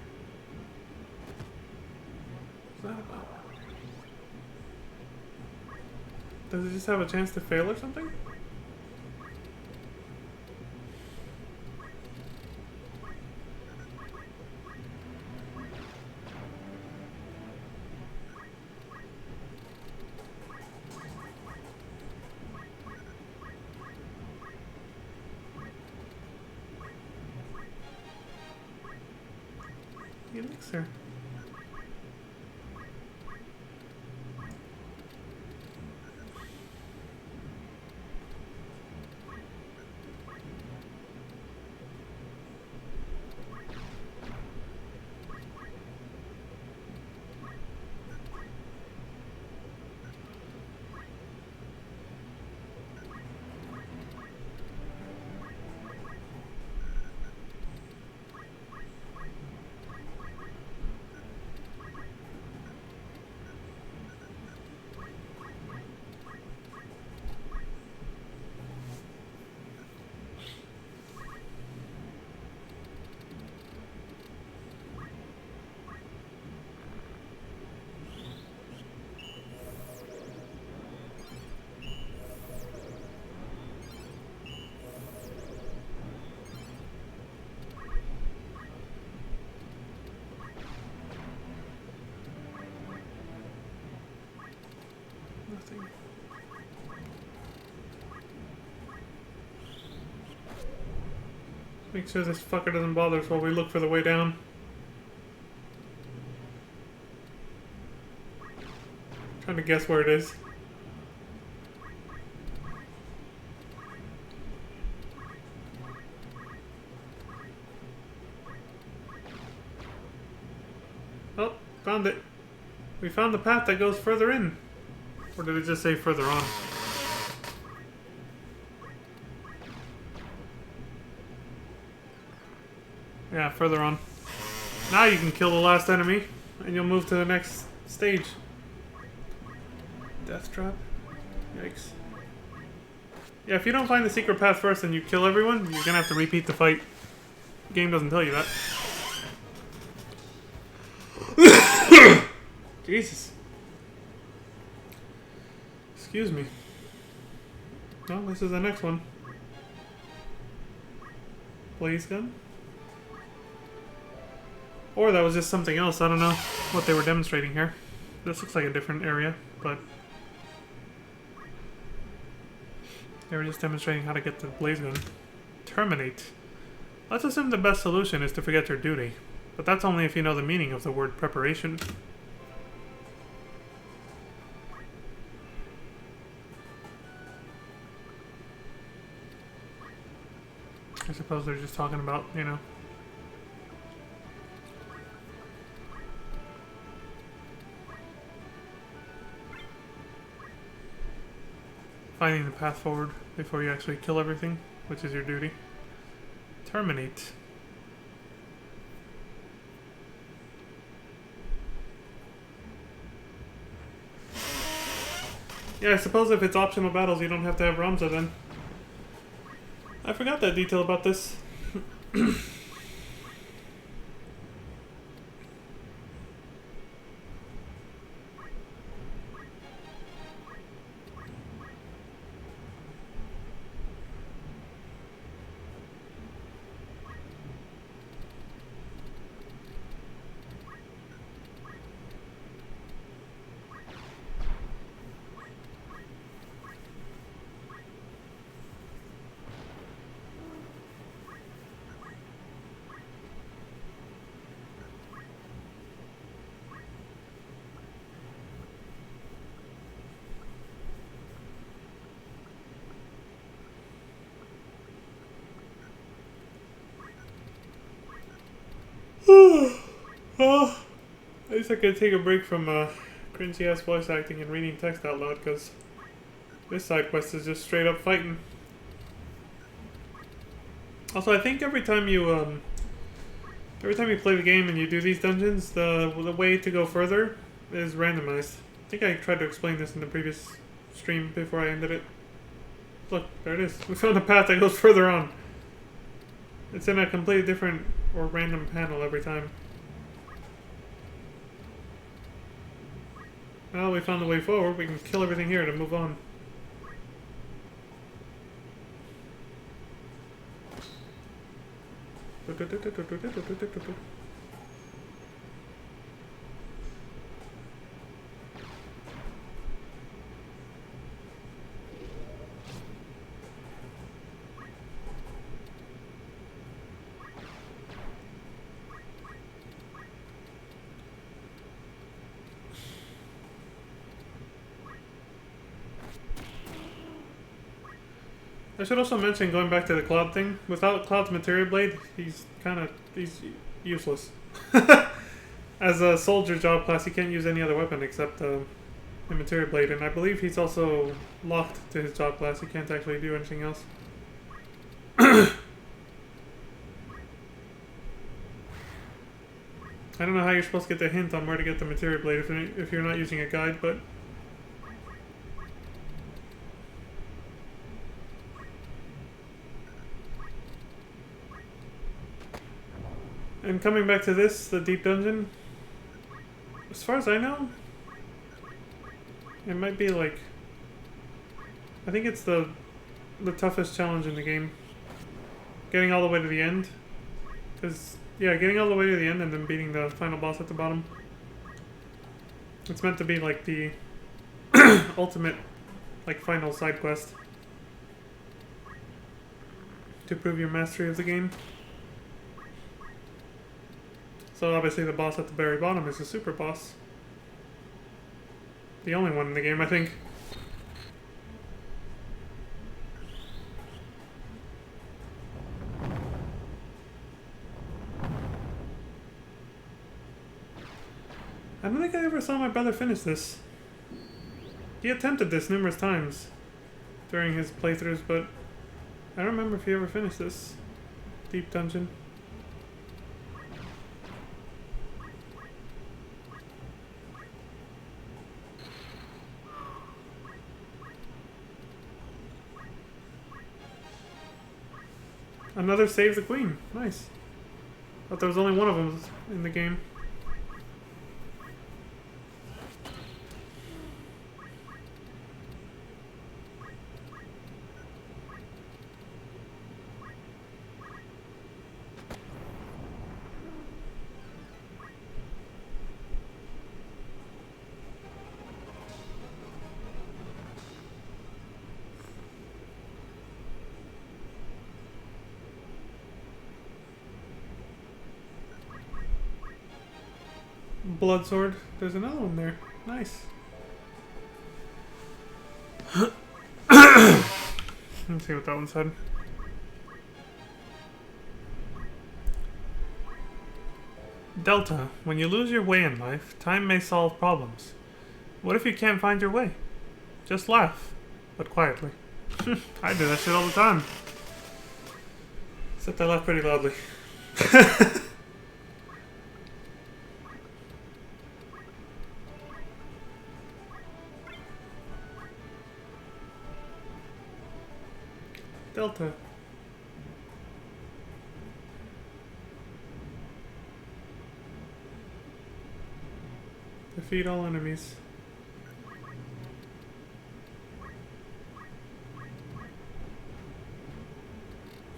What's that about? Does it just have a chance to fail or something? Elixir. Make sure this fucker doesn't bother us while we look for the way down. Trying to guess where it is. Oh, found it. We found the path that goes further in. Or did it just say further on? Yeah, further on. Now you can kill the last enemy, and you'll move to the next stage. Death trap? Yikes. Yeah, if you don't find the secret path first and you kill everyone, you're gonna have to repeat the fight. The game doesn't tell you that. Jesus. Excuse me. Well, this is the next one. Blaze gun? Or that was just something else. I don't know what they were demonstrating here. This looks like a different area, but they were just demonstrating how to get the blaze gun. Terminate. Let's assume the best solution is to forget your duty. But that's only if you know the meaning of the word preparation. I suppose they're just talking about, you know. Finding the path forward before you actually kill everything, which is your duty. Terminate. Yeah, I suppose if it's optional battles, you don't have to have Ramza then. I forgot that detail about this. Well, at least I could take a break from cringy ass voice acting and reading text out loud, because this side quest is just straight up fighting. Also, I think every time you play the game and you do these dungeons, the way to go further is randomized. I think I tried to explain this in the previous stream before I ended it. Look, there it is. We found a path that goes further on. It's in a completely different or random panel every time. Well, we found the way forward. We can kill everything here to move on. I should also mention, going back to the Cloud thing, without Cloud's Materia Blade, he's useless. As a soldier job class, he can't use any other weapon except the Materia Blade, and I believe he's also locked to his job class. He can't actually do anything else. I don't know how you're supposed to get the hint on where to get the Materia Blade if you're not using a guide, but... And coming back to this, the deep dungeon, as far as I know, it might be like, I think it's the toughest challenge in the game. Getting all the way to the end. Because, yeah, getting all the way to the end and then beating the final boss at the bottom. It's meant to be like the ultimate, like, final side quest. To prove your mastery of the game. So obviously the boss at the very bottom is a super boss. The only one in the game, I think. I don't think I ever saw my brother finish this. He attempted this numerous times during his playthroughs, but I don't remember if he ever finished this deep dungeon. Another Save the Queen. Nice. Thought there was only one of them in the game. Blood sword. There's another one there. Nice. Let's see what that one said. Delta, when you lose your way in life, time may solve problems. What if you can't find your way? Just laugh, but quietly. I do that shit all the time. Except I laugh pretty loudly. Delta. Defeat all enemies.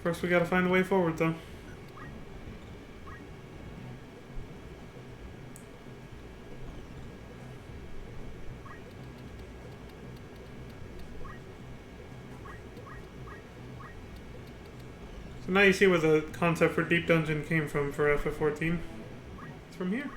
First we gotta find a way forward though. So now you see where the concept for Deep Dungeon came from for FF14. It's from here.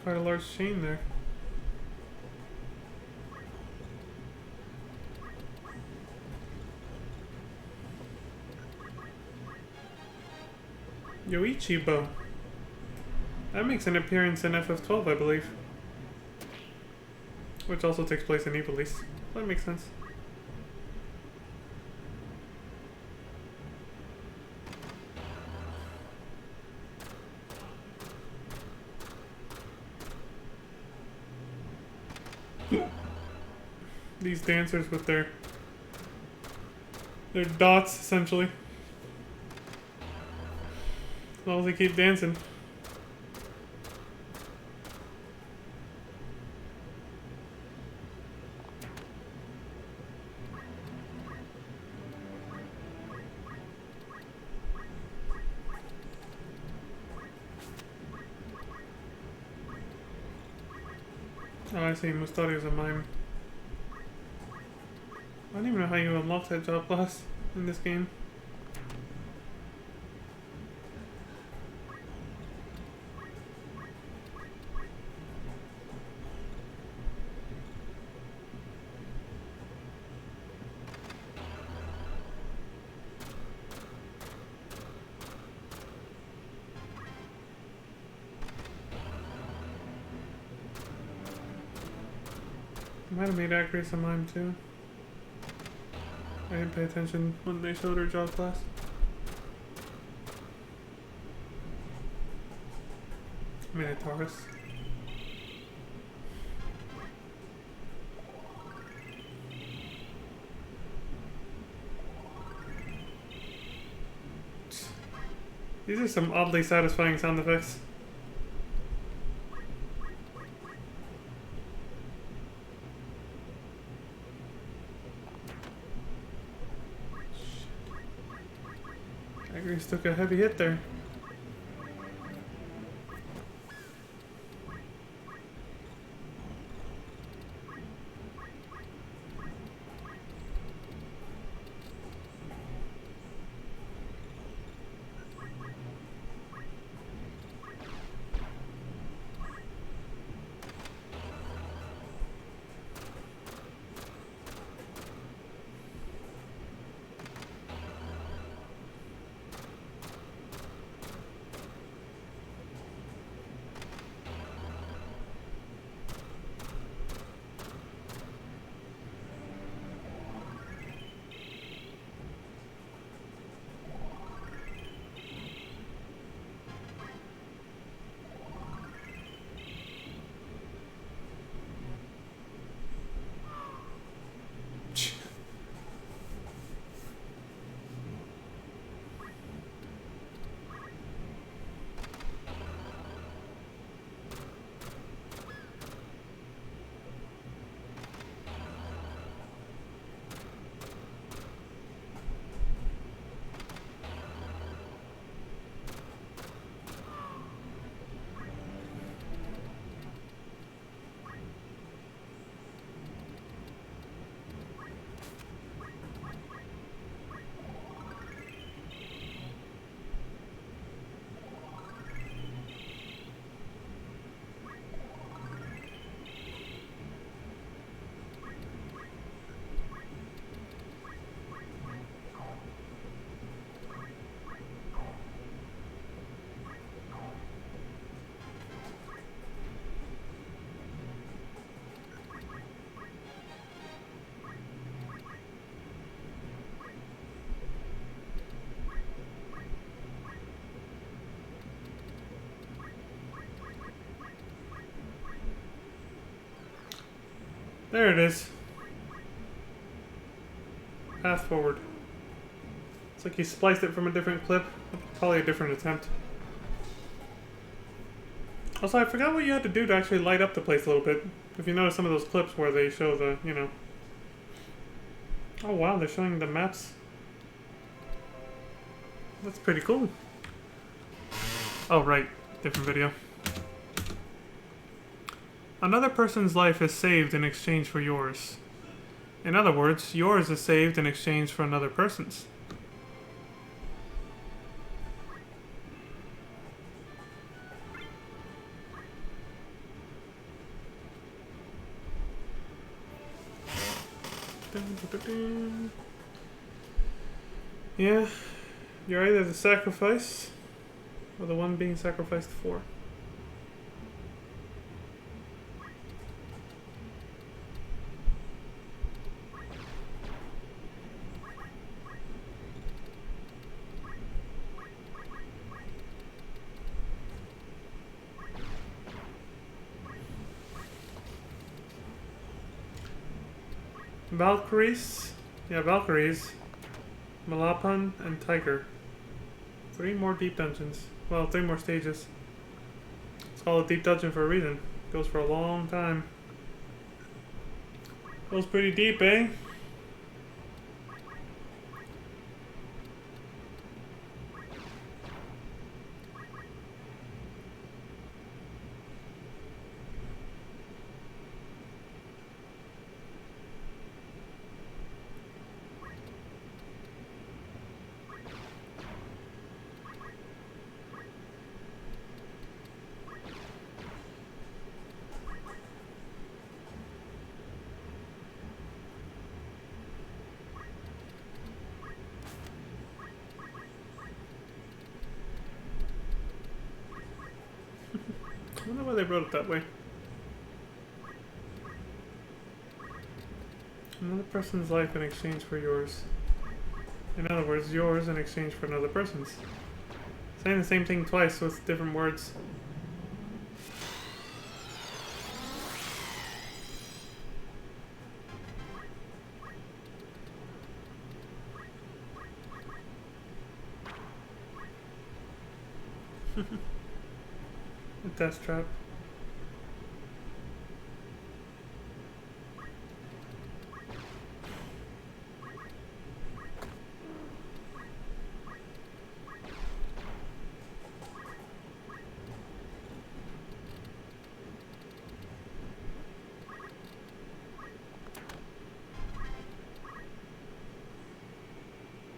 Quite a large chain there. Yoichibo. That makes an appearance in FF12, I believe. Which also takes place in Ivalice. That makes sense. These dancers with their dots, essentially. As long as they keep dancing. Oh, I see. Mustari is a mime. I don't even know how you unlock that job class in this game. Might have made Agris a mime too. I didn't pay attention when they showed her job class. I mean, a Taurus. These are some oddly satisfying sound effects. Agris took a heavy hit there. There it is. Path forward. It's like he spliced it from a different clip. Probably a different attempt. Also, I forgot what you had to do to actually light up the place a little bit. If you notice some of those clips where they show the, you know... Oh wow, they're showing the maps. That's pretty cool. Oh right, different video. Another person's life is saved in exchange for yours. In other words, yours is saved in exchange for another person's. Yeah, you're either the sacrifice or the one being sacrificed for. Valkyries, yeah, Valkyries, Malapan, and Tiger. 3 more deep dungeons. Well, 3 more stages. It's called a deep dungeon for a reason. Goes for a long time. Goes pretty deep, eh? I wonder why they wrote it that way. Another person's life in exchange for yours. In other words, yours in exchange for another person's. Saying the same thing twice with different words. A death trap.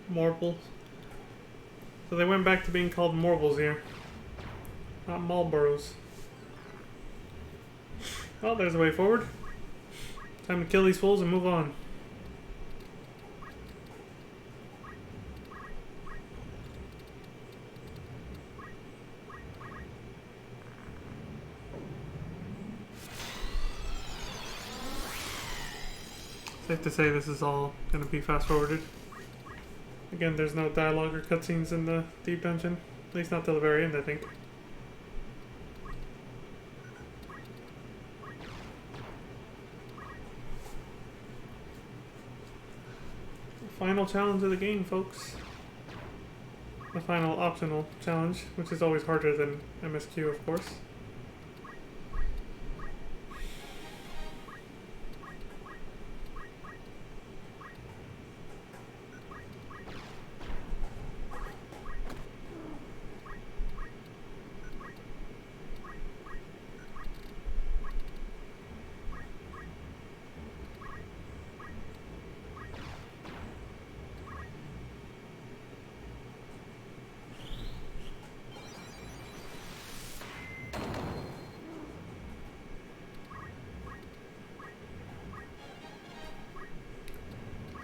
Marbles. So they went back to being called Morbles here. Not Marlboros. Well, there's a way forward. Time to kill these fools and move on. Safe to say this is all going to be fast forwarded. Again, there's no dialogue or cutscenes in the Deep Dungeon. At least not till the very end, I think. Final challenge of the game, folks. The final optional challenge, which is always harder than MSQ, of course.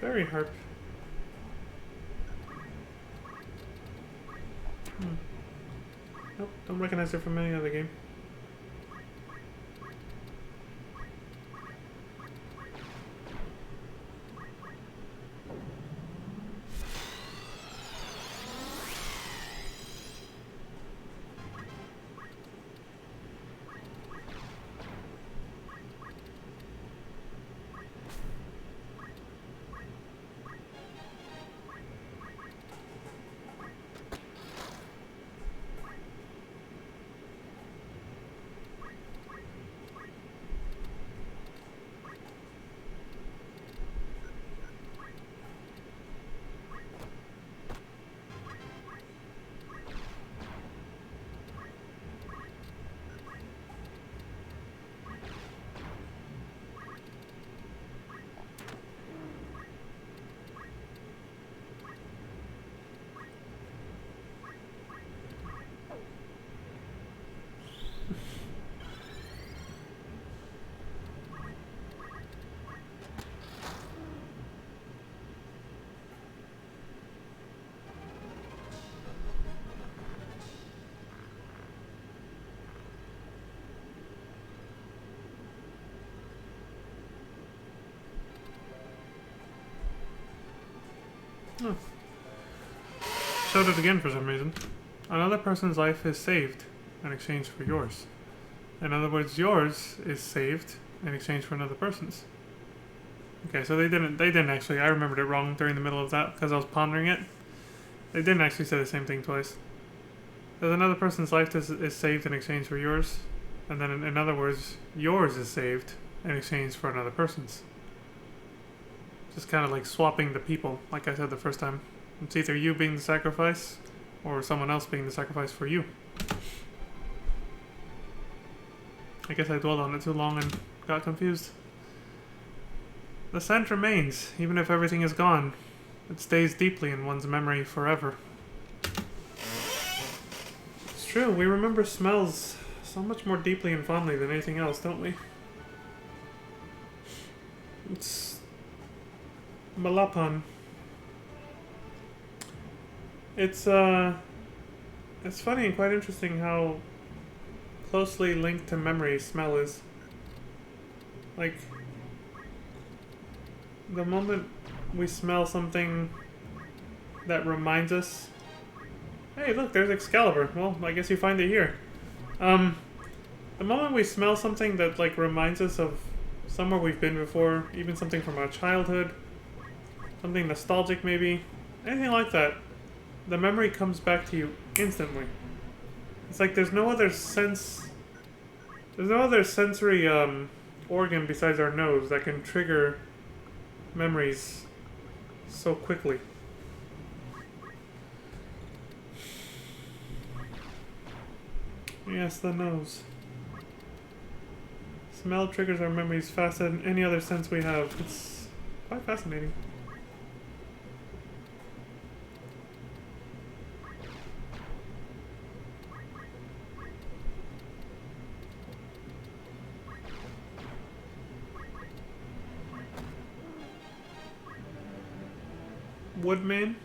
Very harp. Nope, don't recognize it from any other game. Oh. Showed it again for some reason. Another person's life is saved in exchange for yours. In other words, yours is saved in exchange for another person's. Okay, so they didn't actually, I remembered it wrong during the middle of that because I was pondering it. They didn't actually say the same thing twice. There's another person's life is saved in exchange for yours, and then in other words, yours is saved in exchange for another person's. Just kind of like swapping the people, like I said the first time. It's either you being the sacrifice, or someone else being the sacrifice for you. I guess I dwelled on it too long and got confused. The scent remains, even if everything is gone. It stays deeply in one's memory forever. It's true, we remember smells so much more deeply and fondly than anything else, don't we? It's Malapan. It's funny and quite interesting how closely linked to memory smell is. Like, the moment we smell something that reminds us, hey, look, there's Excalibur. Well, I guess you find it here. The moment we smell something that, like, reminds us of somewhere we've been before, even something from our childhood, something nostalgic maybe, anything like that, the memory comes back to you instantly. It's like there's no other sensory organ besides our nose that can trigger memories so quickly. Yes, the nose. Smell triggers our memories faster than any other sense we have. It's quite fascinating. Woodman?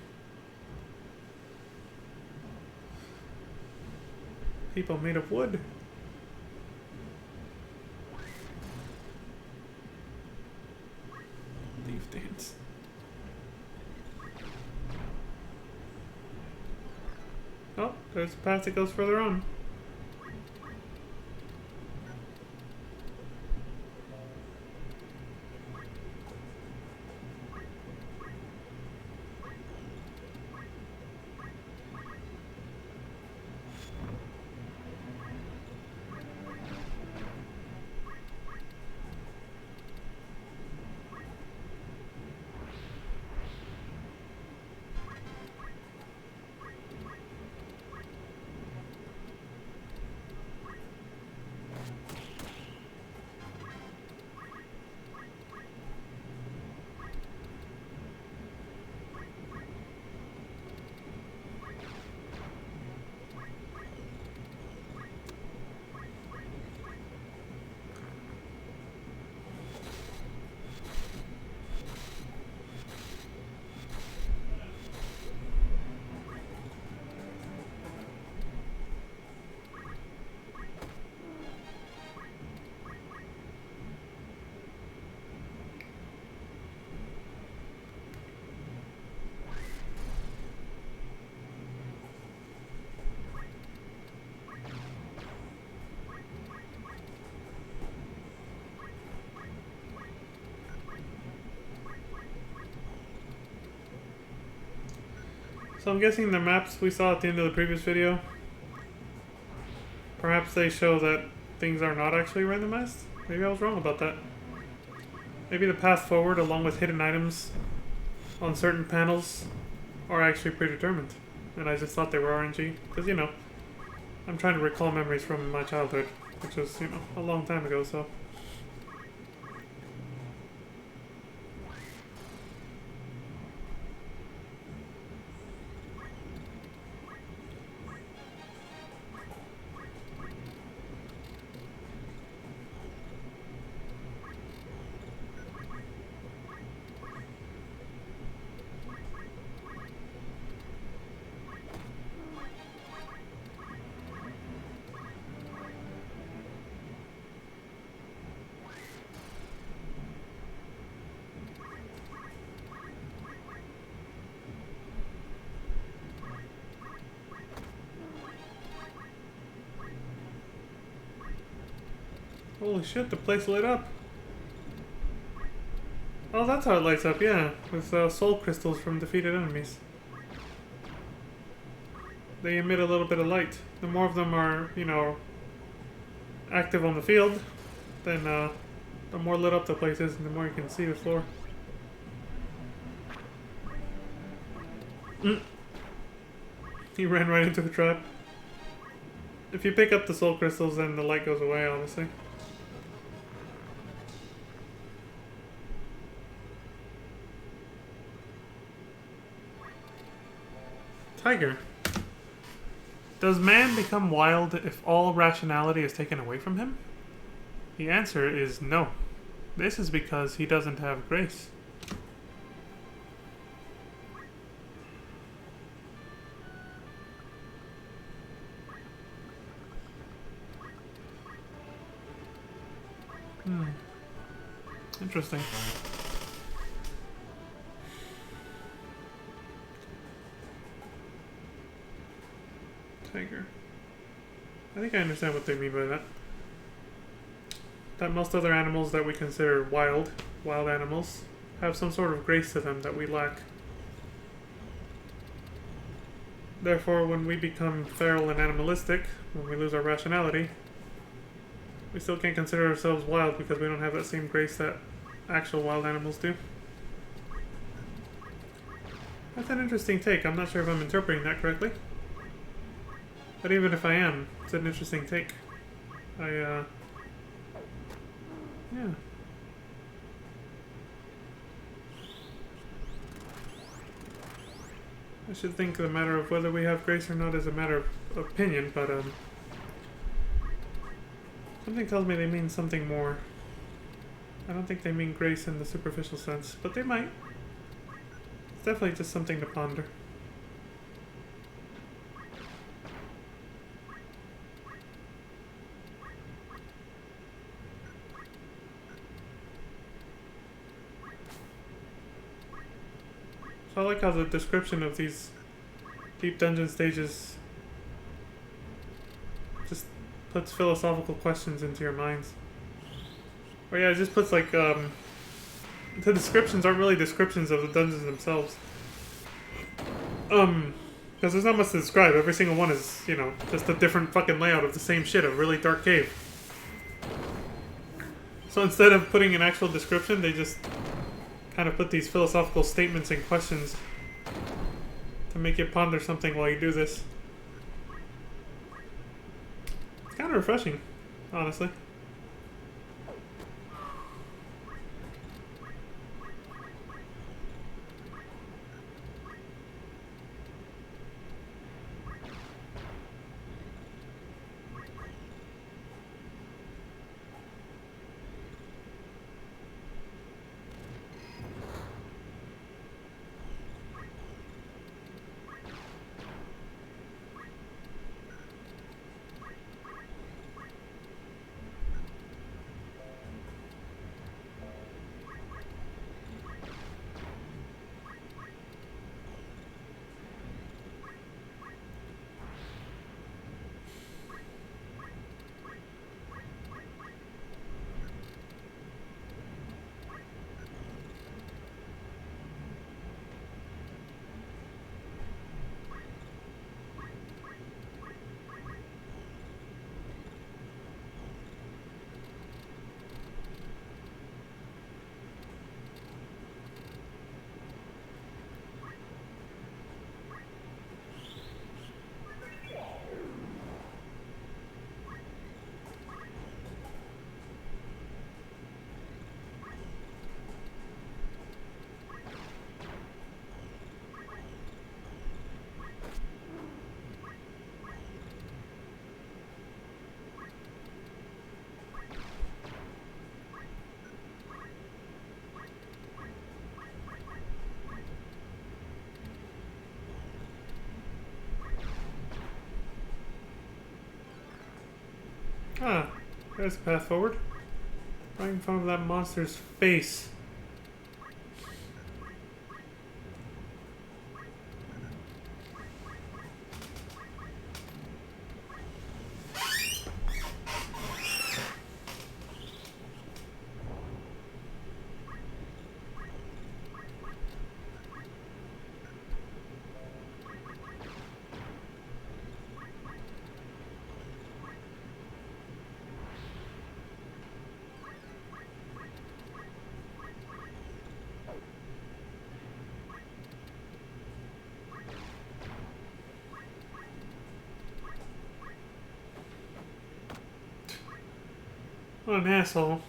People made of wood. Leaf dance. Oh, there's a path that goes further on. So I'm guessing the maps we saw at the end of the previous video, perhaps they show that things are not actually randomized? Maybe I was wrong about that. Maybe the path forward along with hidden items on certain panels are actually predetermined. And I just thought they were RNG. Because, you know, I'm trying to recall memories from my childhood, which was, you know, a long time ago, so... Holy shit, the place lit up. Oh, that's how it lights up, yeah. With soul crystals from defeated enemies. They emit a little bit of light. The more of them are, you know, active on the field, then the more lit up the place is and the more you can see the floor. He ran right into the trap. If you pick up the soul crystals, then the light goes away, obviously. Tiger. Does man become wild if all rationality is taken away from him? The answer is no. This is because he doesn't have grace. Hmm. Interesting. Tiger. I think I understand what they mean by that. That most other animals that we consider wild animals, have some sort of grace to them that we lack. Therefore, when we become feral and animalistic, when we lose our rationality, we still can't consider ourselves wild because we don't have that same grace that actual wild animals do. That's an interesting take. I'm not sure if I'm interpreting that correctly. But even if I am, it's an interesting take. Yeah. I should think the matter of whether we have grace or not is a matter of opinion, but something tells me they mean something more. I don't think they mean grace in the superficial sense, but they might. It's definitely just something to ponder. So I like how the description of these deep dungeon stages just puts philosophical questions into your minds. Or yeah, it just puts like, the descriptions aren't really descriptions of the dungeons themselves. Because there's not much to describe. Every single one is, you know, just a different fucking layout of the same shit, a really dark cave. So instead of putting an actual description, they just kind of put these philosophical statements and questions to make you ponder something while you do this. It's kind of refreshing, honestly. Ah, there's the path forward. Right in front of that monster's face. What an asshole.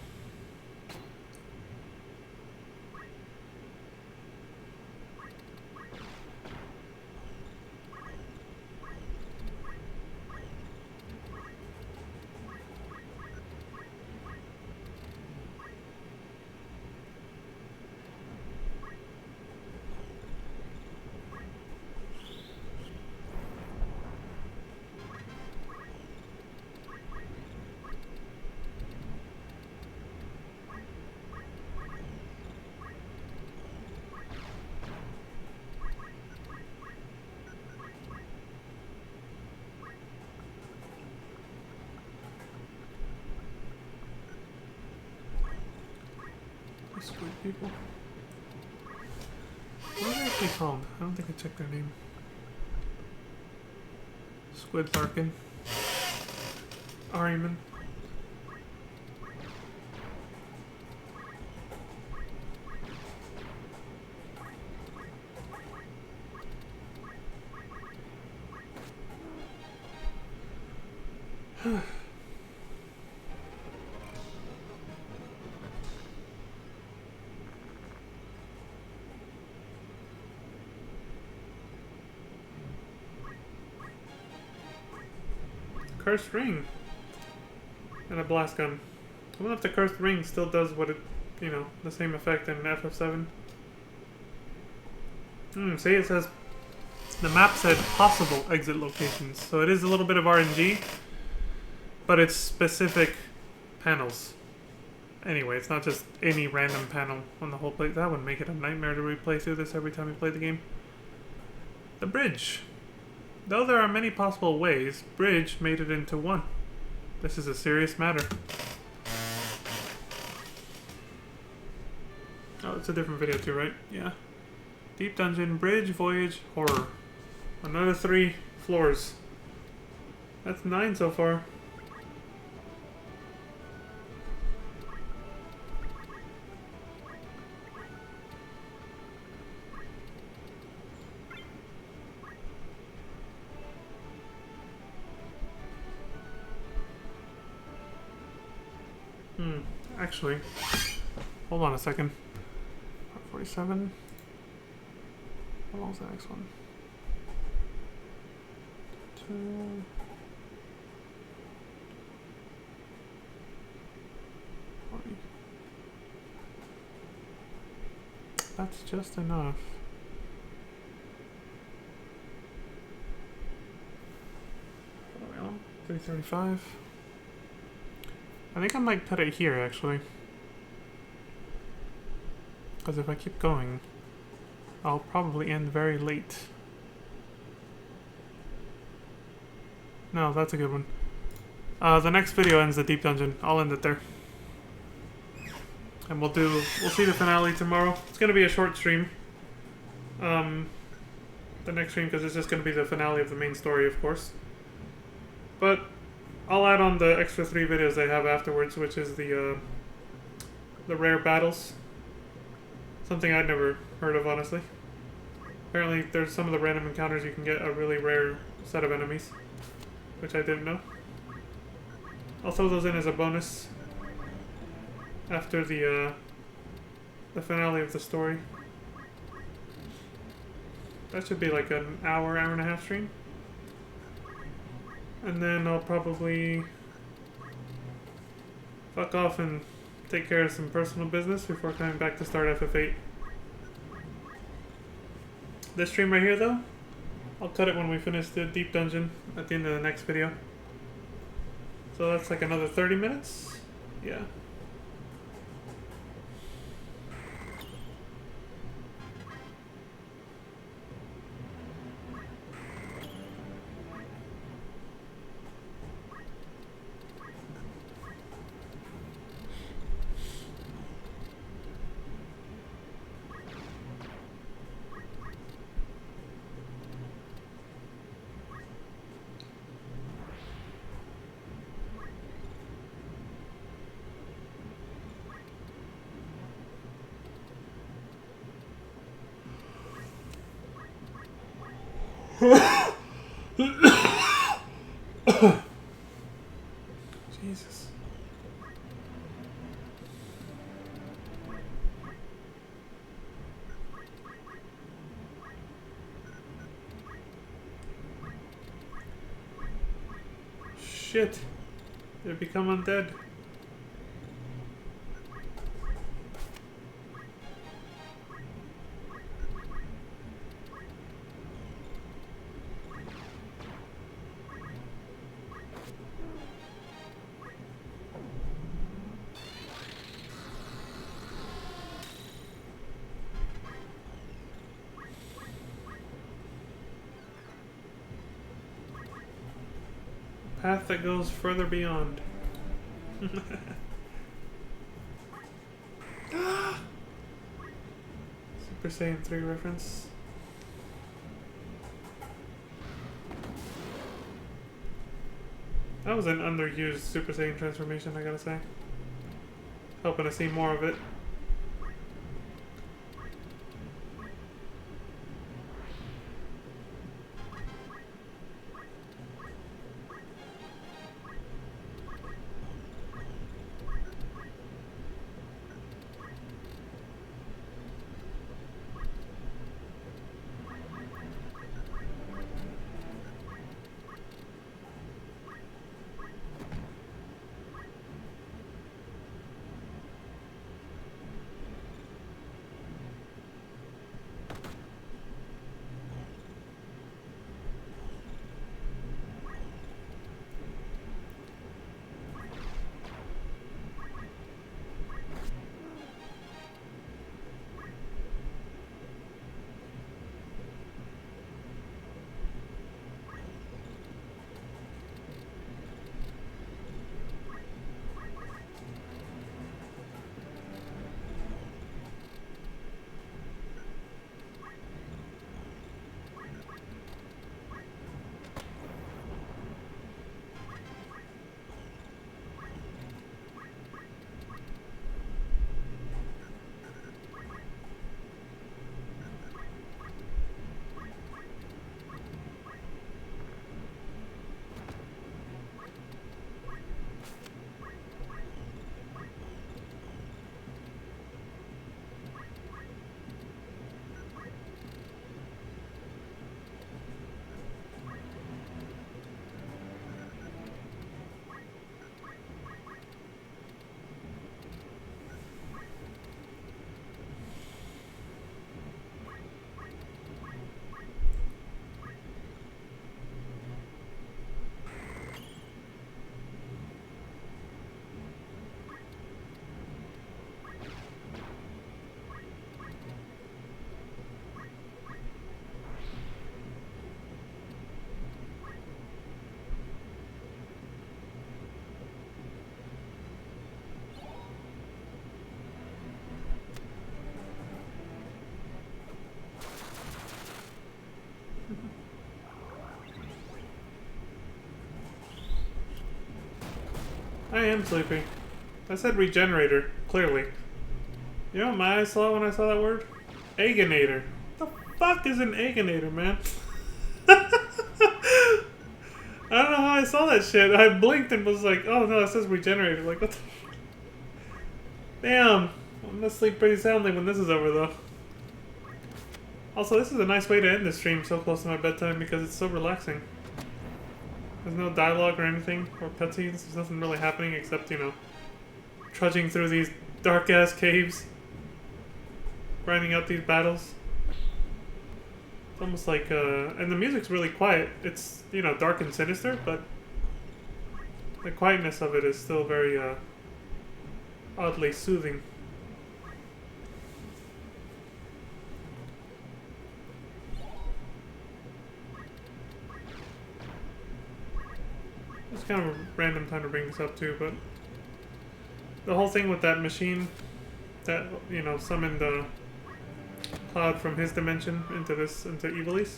squid people. What are they actually called? I don't think I checked their name. Squid Larkin. Ariman. Cursed ring. And a blast gun. I wonder if the cursed ring still does what it, you know, the same effect in FF7. See, it says the map said possible exit locations. So it is a little bit of RNG, but it's specific panels. Anyway, it's not just any random panel on the whole place. That would make it a nightmare to replay through this every time we play the game. The bridge. Though there are many possible ways, bridge made it into one. This is a serious matter. Oh, it's a different video too, right? Yeah. Deep Dungeon, Bridge, Voyage, Horror. Another 3 floors. That's 9 so far. Actually, hold on a second. 47. How long's the next one? 2. 40. That's just enough. Well, 335. I think I might cut it here, actually. Because if I keep going, I'll probably end very late. No, that's a good one. The next video ends the Deep Dungeon. I'll end it there. And we'll see the finale tomorrow. It's going to be a short stream. The next stream, because it's just going to be the finale of the main story, of course. But I'll add on the extra 3 videos they have afterwards, which is the rare battles. Something I'd never heard of, honestly. Apparently, there's some of the random encounters you can get a really rare set of enemies, which I didn't know. I'll throw those in as a bonus after the finale of the story. That should be like an hour and a half stream. And then I'll probably fuck off and take care of some personal business before coming back to start FF8. This stream right here, though, I'll cut it when we finish the Deep Dungeon at the end of the next video. So that's like another 30 minutes? Yeah. Jesus. Shit. They become undead. Path that goes further beyond. Super Saiyan 3 reference. That was an underused Super Saiyan transformation, I gotta say. Hoping to see more of it. I am sleepy. I said regenerator, clearly. You know what my eyes saw when I saw that word? Egginator. What the fuck is an egginator, man? I don't know how I saw that shit. I blinked and was like, oh no, it says regenerator. Like, what the... Damn. I'm gonna sleep pretty soundly when this is over, though. Also, this is a nice way to end the stream so close to my bedtime because it's so relaxing. There's no dialogue or anything, or cutscenes. There's nothing really happening except, you know, trudging through these dark-ass caves. Grinding out these battles. It's almost like, and the music's really quiet. It's, you know, dark and sinister, but the quietness of it is still very, oddly soothing. It's kind of a random time to bring this up too, but the whole thing with that machine that, you know, summoned Cloud from his dimension into Ivalice.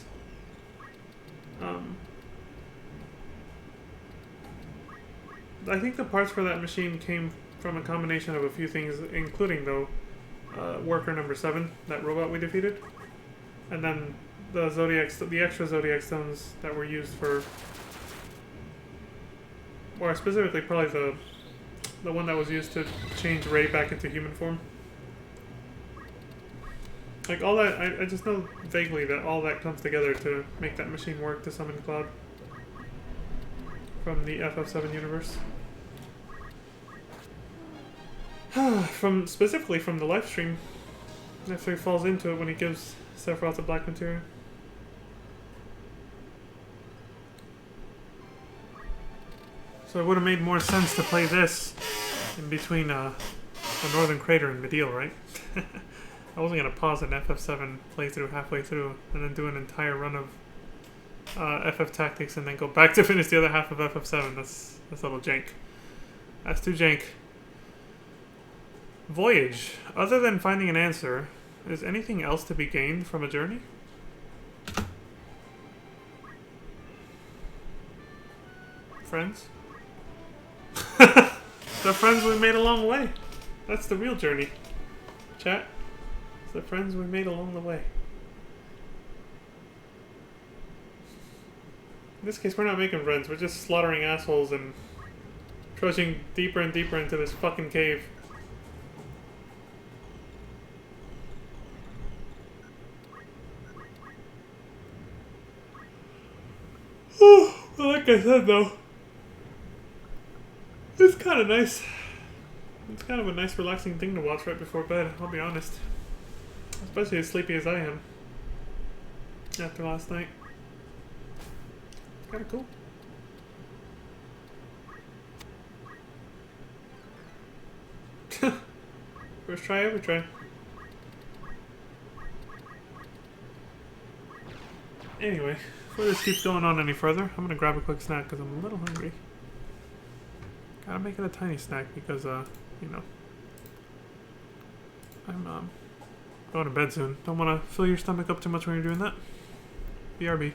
I think the parts for that machine came from a combination of a few things, including, though, Worker number 7, that robot we defeated, and then the extra Zodiac stones that were used for, or specifically probably the one that was used to change Rey back into human form. Like, all that, I just know vaguely that all that comes together to make that machine work to summon Cloud from the FF7 universe. Specifically from the live stream, after he falls into it when he gives Sephiroth the black materia. So it would have made more sense to play this in between the Northern Crater and Mideel, right? I wasn't going to pause an FF7 playthrough halfway through and then do an entire run of FF Tactics and then go back to finish the other half of FF7. That's a little jank. That's too jank. Voyage. Other than finding an answer, Is anything else to be gained from a journey? Friends? The friends we made along the way. That's the real journey. Chat. It's the friends we made along the way. In this case, we're not making friends. We're just slaughtering assholes and trudging deeper and deeper into this fucking cave. Well, like I said, though, it's kind of nice. It's kind of a nice, relaxing thing to watch right before bed, I'll be honest. Especially as sleepy as I am after last night. It's kind of cool. First try, every try. Anyway, before this keeps going on any further, I'm gonna grab a quick snack because I'm a little hungry. Gotta make it a tiny snack because, you know, I'm going to bed soon. Don't want to fill your stomach up too much when you're doing that. BRB.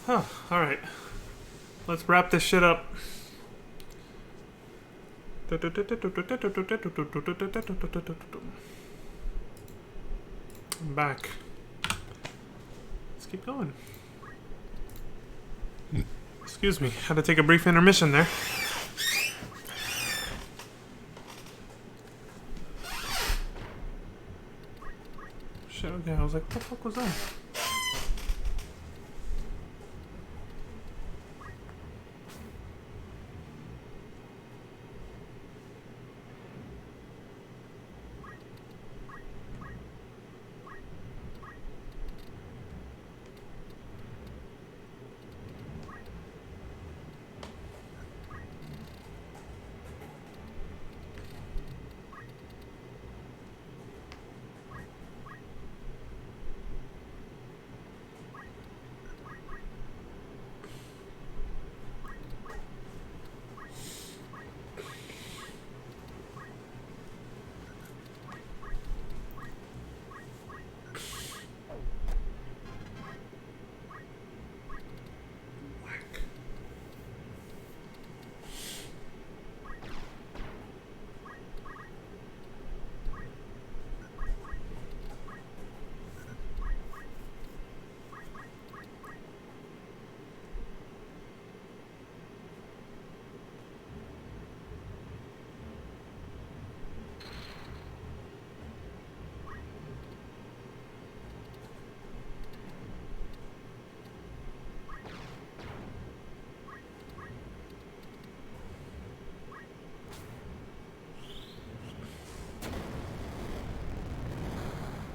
Huh, alright. Let's wrap this shit up. I'm back. Let's keep going. Excuse me, had to take a brief intermission there. Shit, okay, I was like, what the fuck was that?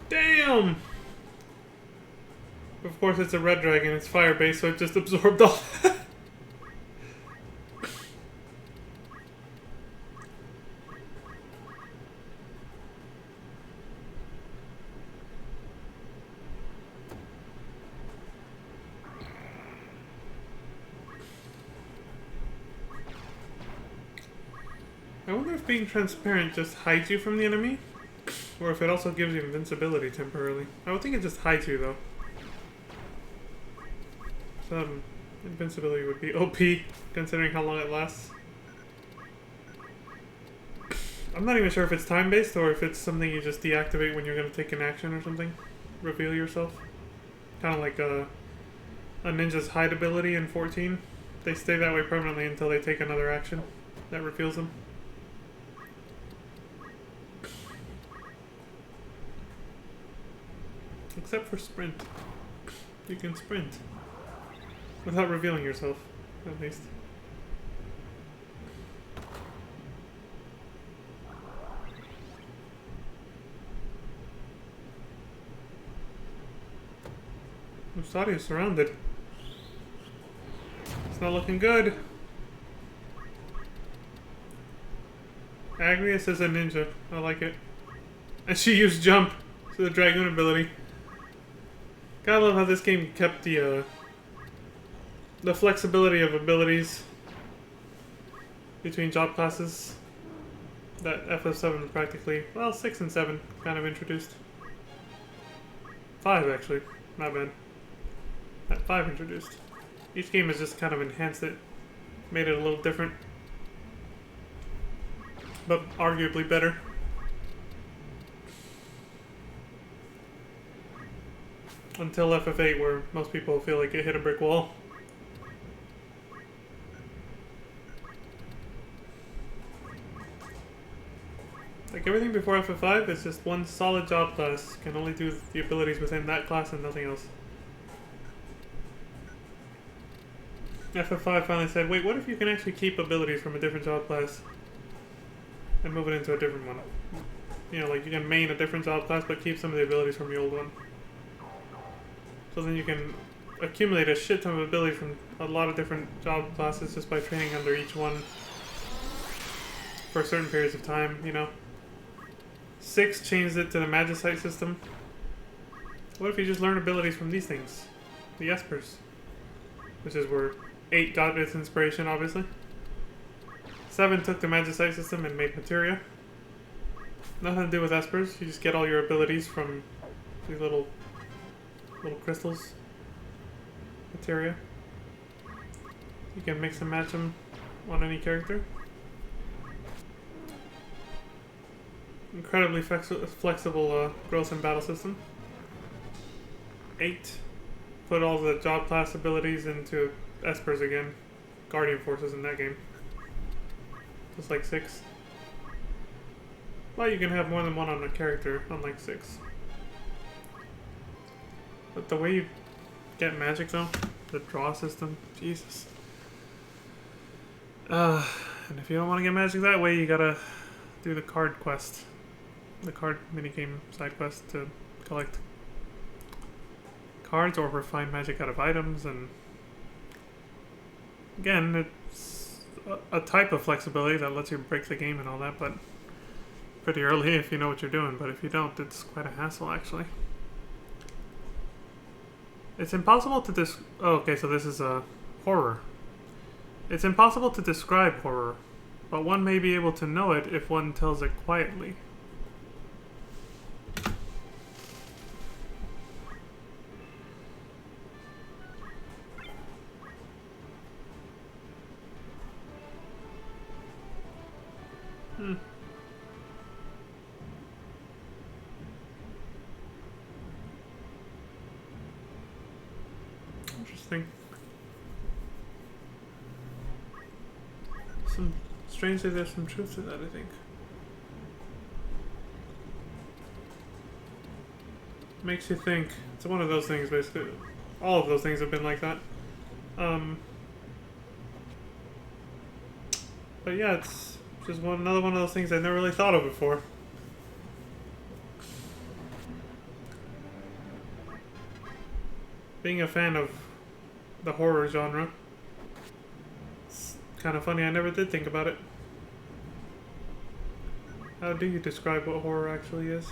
Damn! Of course it's a red dragon, it's fire based, so it just absorbed all that. I wonder if being transparent just hides you from the enemy, or if it also gives you invincibility temporarily. I would think it just hides you though. Some invincibility would be OP, considering how long it lasts. I'm not even sure if it's time-based or if it's something you just deactivate when you're going to take an action or something. Reveal yourself. Kind of like a ninja's hide ability in 14. They stay that way permanently until they take another action that reveals them. Except for sprint. You can sprint. Without revealing yourself, at least. Musadia is surrounded. It's not looking good. Agrias is a ninja. I like it. And she used jump to the Dragoon ability. Gotta love how this game kept the flexibility of abilities between job classes that FF7 practically, well, 6 and 7 kind of introduced. 5 actually, not bad. That 5 introduced. Each game has just kind of enhanced it, made it a little different, but arguably better. Until FF8, where most people feel like it hit a brick wall. Like everything before FF5 is just one solid job class. Can only do the abilities within that class and nothing else. FF5 finally said, wait, what if you can actually keep abilities from a different job class and move it into a different one? You know, like you can main a different job class but keep some of the abilities from the old one. So then you can accumulate a shit ton of ability from a lot of different job classes just by training under each one for certain periods of time, you know. 6 changed it to the Magicite system. What if you just learn abilities from these things? The Espers. Which is where 8 got its inspiration, obviously. 7 took the Magicite system and made Materia. Nothing to do with Espers, you just get all your abilities from these little crystals. Materia. You can mix and match them on any character. Incredibly flexible growth and battle system. 8. Put all the job class abilities into Espers again. Guardian forces in that game. Just like 6. Well, you can have more than one on a character, unlike 6. But the way you get magic though, the draw system, Jesus. And if you don't want to get magic that way, you gotta do the card quest. The card minigame side quest to collect cards or refine magic out of items, and again, it's a type of flexibility that lets you break the game and all that, but pretty early if you know what you're doing, but if you don't, it's quite a hassle actually. It's impossible to oh, okay, so this is a horror. It's impossible to describe horror, but one may be able to know it if one tells it quietly. Interesting. Strangely, there's some truth to that, I think. Makes you think. It's one of those things, basically. All of those things have been like that. But yeah, it's just another one of those things I never really thought of before. Being a fan of the horror genre, it's kind of funny I never did think about it. How do you describe what horror actually is?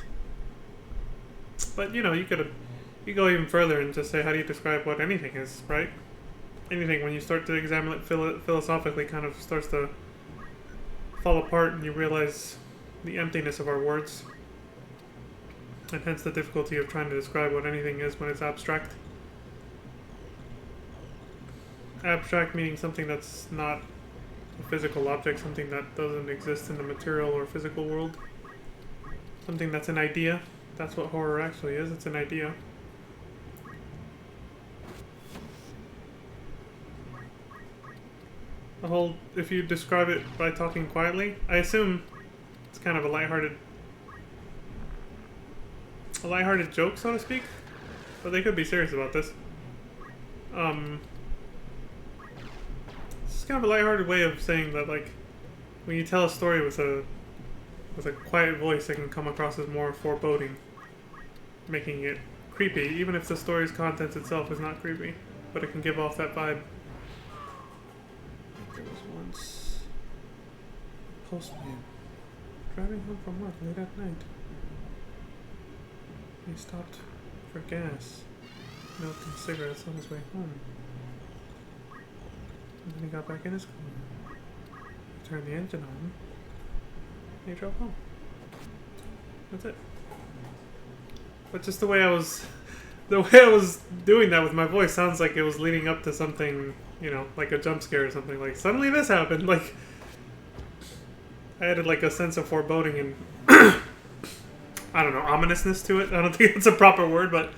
But you know, you go even further and just say, how do you describe what anything is, right? Anything, when you start to examine it philosophically, kind of starts to fall apart, and you realize the emptiness of our words, and hence the difficulty of trying to describe what anything is when it's abstract. Abstract meaning something that's not a physical object, something that doesn't exist in the material or physical world. Something that's an idea. That's what horror actually is, it's an idea. The whole, if you describe it by talking quietly, I assume it's kind of a lighthearted joke, so to speak, but they could be serious about this. It's kind of a lighthearted way of saying that, like, when you tell a story with a quiet voice, it can come across as more foreboding, making it creepy, even if the story's content itself is not creepy, but it can give off that vibe. There was once a postman driving home from work late at night. He stopped for gas, milk and cigarettes on his way home. And then he got back in his car, turned the engine on, and he drove home. That's it. But just the way I was doing that with my voice sounds like it was leading up to something, you know, like a jump scare or something. Like, suddenly this happened. Like, I added like a sense of foreboding and I don't know, ominousness to it. I don't think it's a proper word, but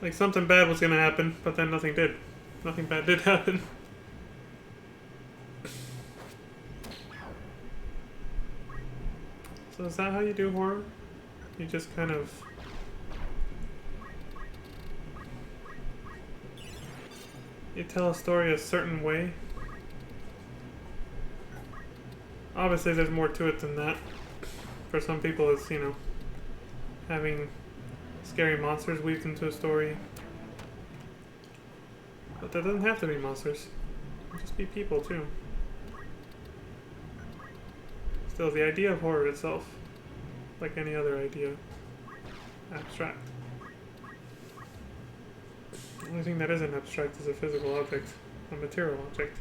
like something bad was gonna happen, but then nothing did. Nothing bad did happen. So is that how you do horror? You just kind of... you tell a story a certain way? Obviously there's more to it than that. For some people it's, you know, having scary monsters weaved into a story. But that doesn't have to be monsters. It can just be people too. Still, the idea of horror itself, like any other idea, abstract. The only thing that isn't abstract is a physical object, a material object.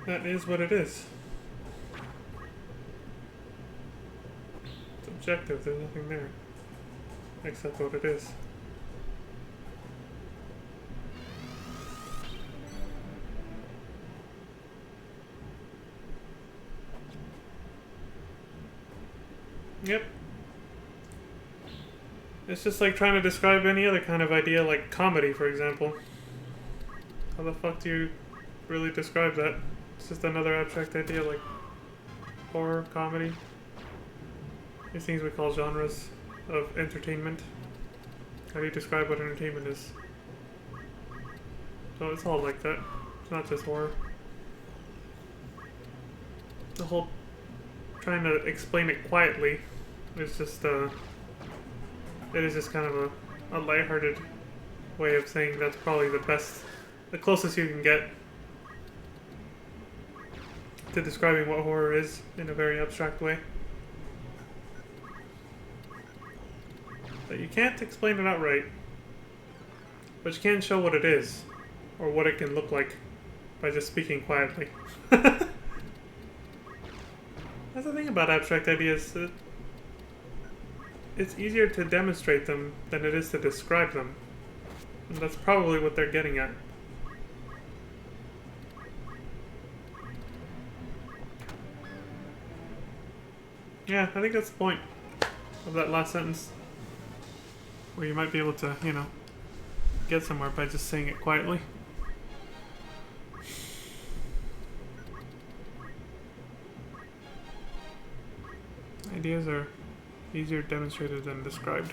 That is what it is. Some subjective. There's nothing there. Except what it is. Yep. It's just like trying to describe any other kind of idea, like comedy, for example. How the fuck do you really describe that? It's just another abstract idea, like horror, comedy. These things we call genres of entertainment. How do you describe what entertainment is? So it's all like that. It's not just horror. The whole trying to explain it quietly is just it is just kind of a lighthearted way of saying that's probably the closest you can get to describing what horror is in a very abstract way. But you can't explain it outright. But you can show what it is, or what it can look like, by just speaking quietly. That's the thing about abstract ideas. It's easier to demonstrate them than it is to describe them. And that's probably what they're getting at. Yeah, I think that's the point of that last sentence. Where you might be able to, you know, get somewhere by just saying it quietly. Ideas are easier demonstrated than described.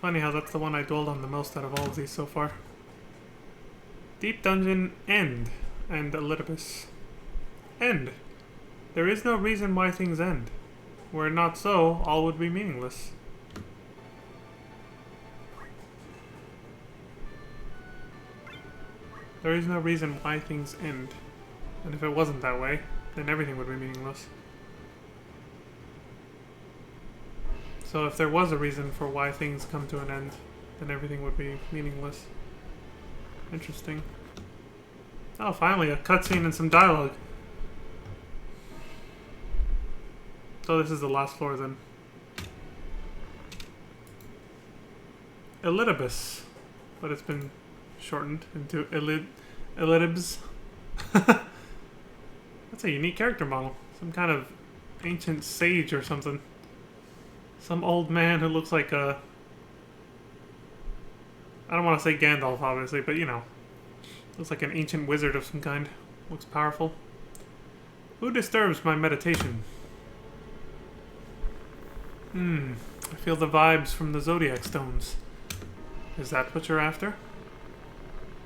Funny how that's the one I dwelled on the most out of all of these so far. Deep Dungeon End and Elidibus. End. There is no reason why things end. Were it not so, all would be meaningless. There is no reason why things end. And if it wasn't that way, then everything would be meaningless. So if there was a reason for why things come to an end, then everything would be meaningless. Interesting. Oh, finally, a cutscene and some dialogue. So this is the last floor then. Elidibus. But it's been shortened into Elidibs. That's a unique character model. Some kind of ancient sage or something. Some old man who looks like a... I don't want to say Gandalf, obviously, but you know. Looks like an ancient wizard of some kind. Looks powerful. Who disturbs my meditation? I feel the vibes from the Zodiac Stones. Is that what you're after?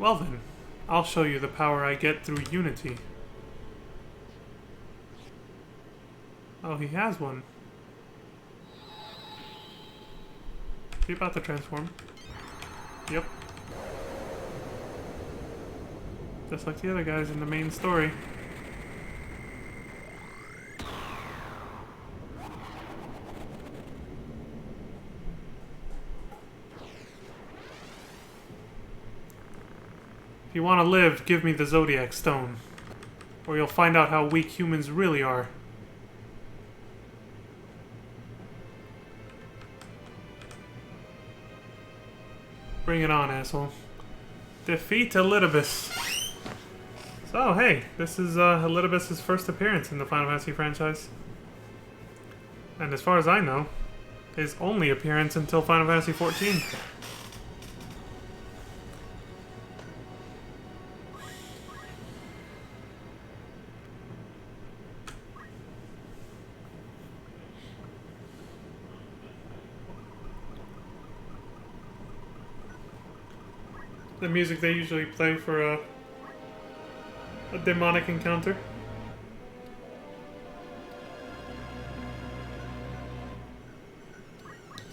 Well then, I'll show you the power I get through unity. Oh, he has one. Is he about to transform? Yep. Just like the other guys in the main story. If you want to live, give me the Zodiac Stone. Or you'll find out how weak humans really are. Bring it on, asshole. Defeat Elidibus. So, hey, this is Elidibus' first appearance in the Final Fantasy franchise. And as far as I know, his only appearance until Final Fantasy XIV. The music they usually play for a demonic encounter.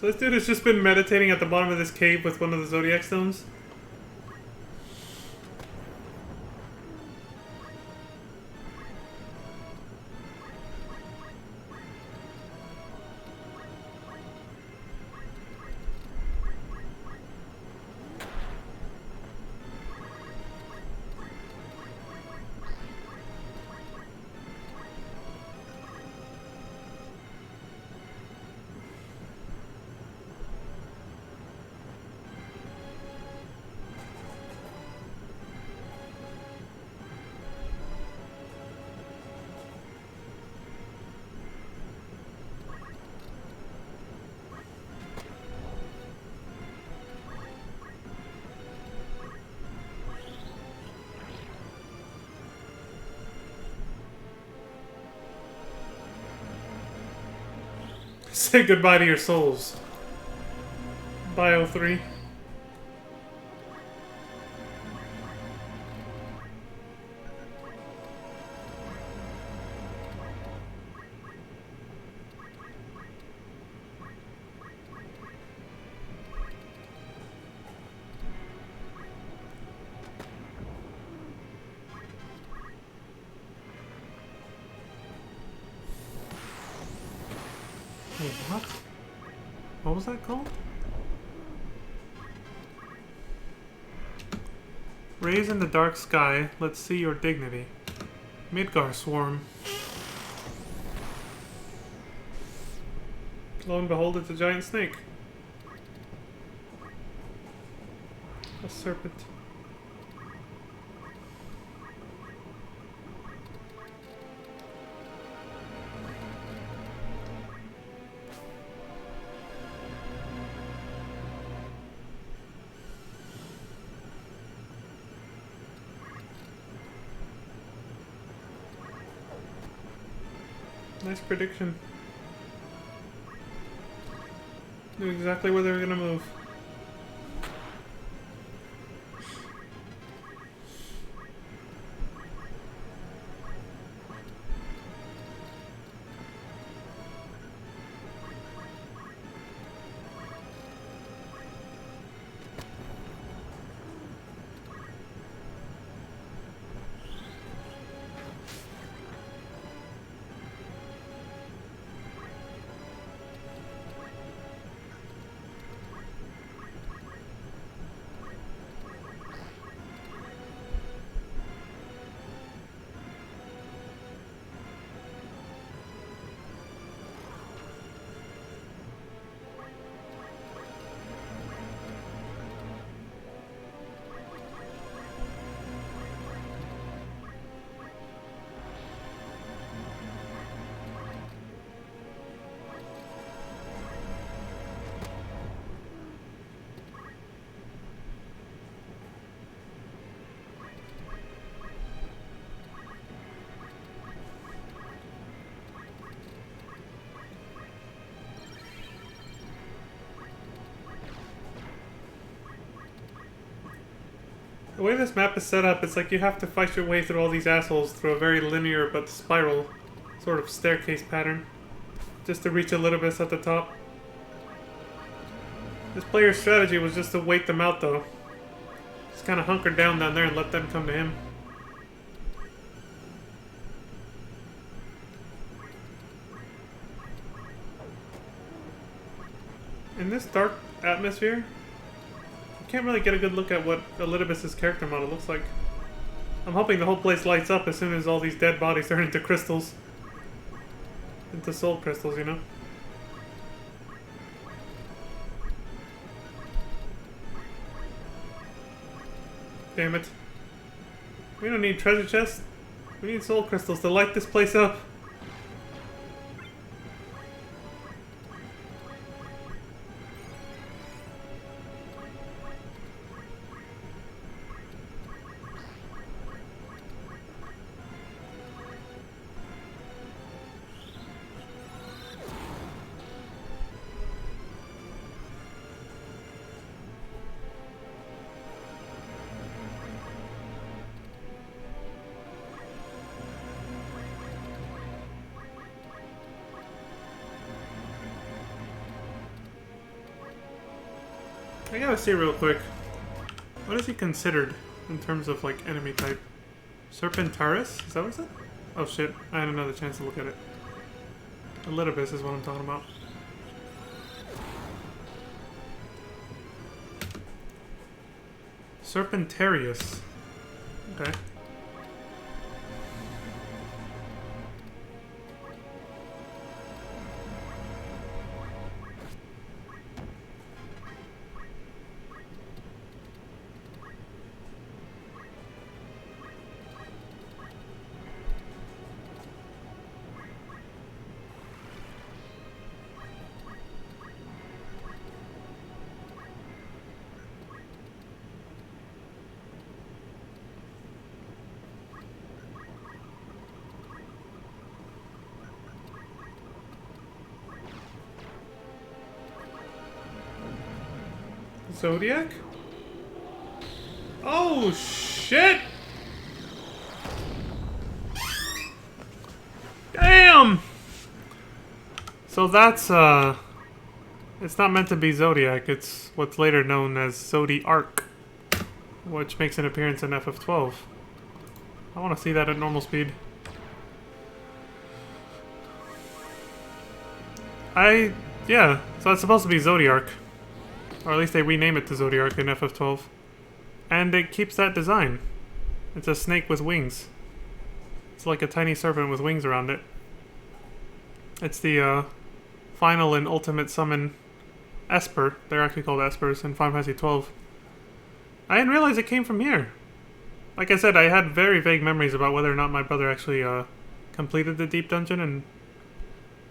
So this dude has just been meditating at the bottom of this cave with one of the Zodiac Stones. Say goodbye to your souls. Bio 3. Wait, what? What was that called? Raise in the dark sky, let's see your dignity. Midgar swarm. Lo and behold, it's a giant snake. A serpent. Nice prediction. Knew exactly where they were gonna move. The way this map is set up, it's like you have to fight your way through all these assholes through a very linear but spiral sort of staircase pattern. Just to reach Elidibus at the top. This player's strategy was just to wait them out though. Just kind of hunker down there and let them come to him. In this dark atmosphere, can't really get a good look at what Elidibus' character model looks like. I'm hoping the whole place lights up as soon as all these dead bodies turn into crystals. Into soul crystals, you know? Damn it. We don't need treasure chests. We need soul crystals to light this place up. I gotta see real quick. What is he considered in terms of like enemy type? Serpentaris? Is that what he said? Oh shit, I had another chance to look at it. Elidibus is what I'm talking about. Serpentarius. Okay. Zodiac? Oh, shit! Damn! So that's, it's not meant to be Zodiac, it's what's later known as Zodiark, which makes an appearance in FF12. I want to see that at normal speed. Yeah, so it's supposed to be Zodiark. Or at least they rename it to Zodiark in FF12. And it keeps that design. It's a snake with wings. It's like a tiny serpent with wings around it. It's the final and ultimate summon Esper. They're actually called Espers in Final Fantasy XII. I didn't realize it came from here. Like I said, I had very vague memories about whether or not my brother actually completed the deep dungeon,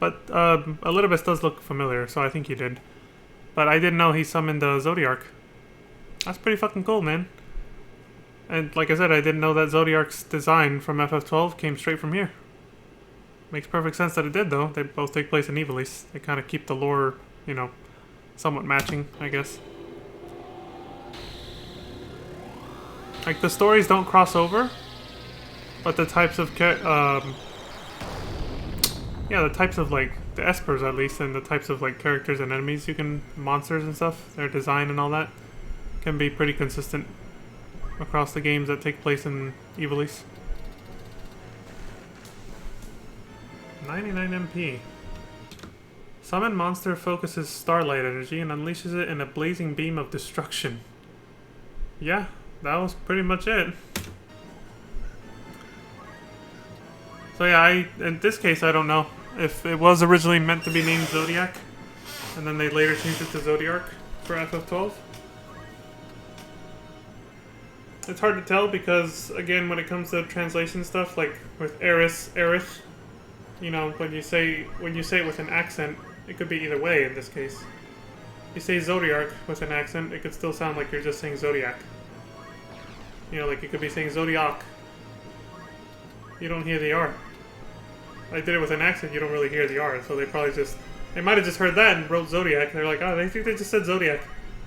but Elidibus does look familiar, so I think he did. But I didn't know he summoned Zodiark. That's pretty fucking cool, man. And like I said, I didn't know that Zodiark's design from FF12 came straight from here. Makes perfect sense that it did, though. They both take place in Ivalice. They kind of keep the lore, you know, somewhat matching, I guess. Like, the stories don't cross over, but the types of yeah, the types of, like, the Espers, at least, and the types of, like, characters and enemies you can, monsters and stuff, their design and all that, can be pretty consistent across the games that take place in Ivalice. 99 MP. Summon monster focuses starlight energy and unleashes it in a blazing beam of destruction. Yeah, that was pretty much it. So yeah, in this case, I don't know if it was originally meant to be named Zodiac, and then they later changed it to Zodiark for FF12. It's hard to tell because, again, when it comes to translation stuff, like with Aerith, you know, when you say it with an accent, it could be either way in this case. You say Zodiark with an accent, it could still sound like you're just saying Zodiac. You know, like you could be saying Zodiac. You don't hear the R. I did it with an accent, you don't really hear the R, so they probably they might have just heard that and wrote Zodiac, and they're like, oh, they think they just said Zodiac.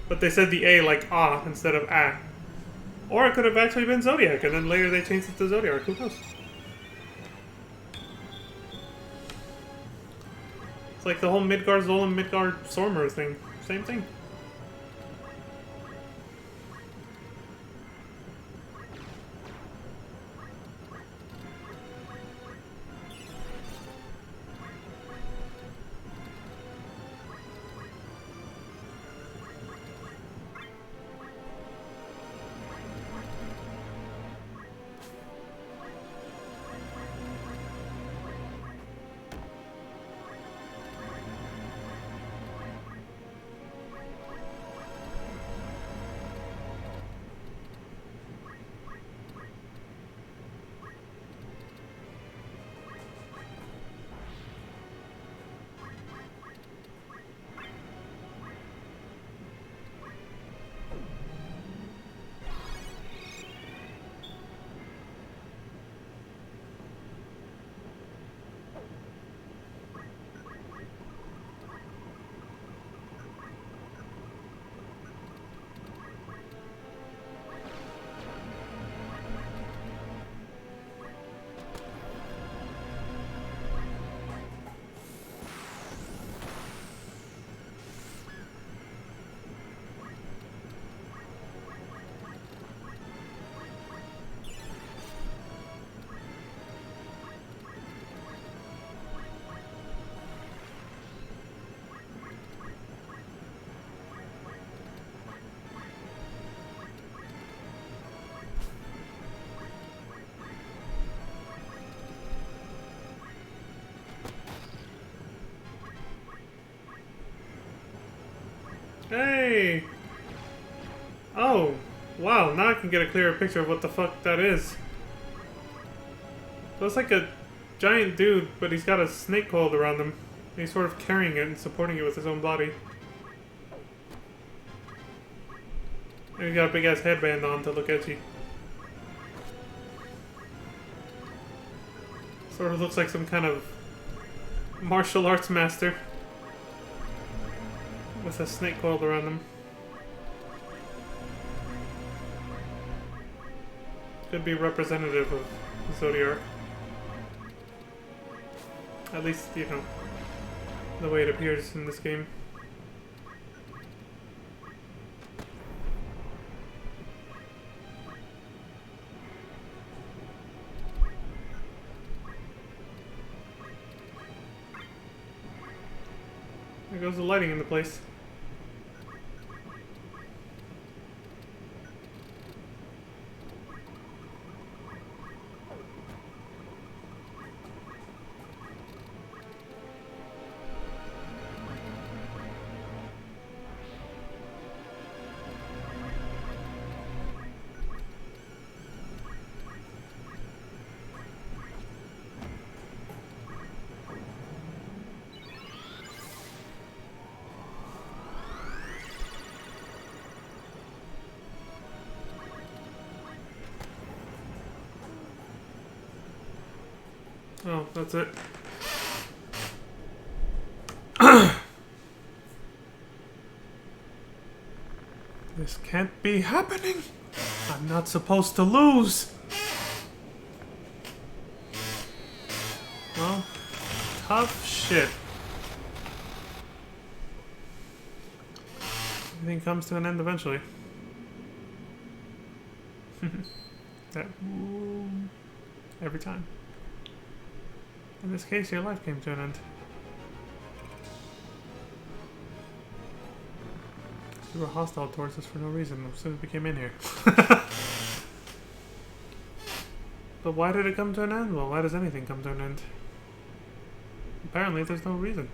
But they said the A like ah instead of ah. Or it could have actually been Zodiac, and then later they changed it to Zodiark, who knows? It's like the whole Midgard Zolom, Midgard Sormer thing. Same thing. Hey! Oh, wow, now I can get a clearer picture of what the fuck that is. Looks like a giant dude, but he's got a snake coiled around him. He's sort of carrying it and supporting it with his own body. And he's got a big ass headband on to look edgy. Sort of looks like some kind of martial arts master with a snake coiled around him. Could be representative of Zodiark. At least, you know, the way it appears in this game. There goes the lighting in the place. Oh, that's it. This can't be happening. I'm not supposed to lose. Well, tough shit. Everything comes to an end eventually. That every time. In this case, your life came to an end. You were hostile towards us for no reason as soon as we came in here. But why did it come to an end? Well, why does anything come to an end? Apparently, there's no reason.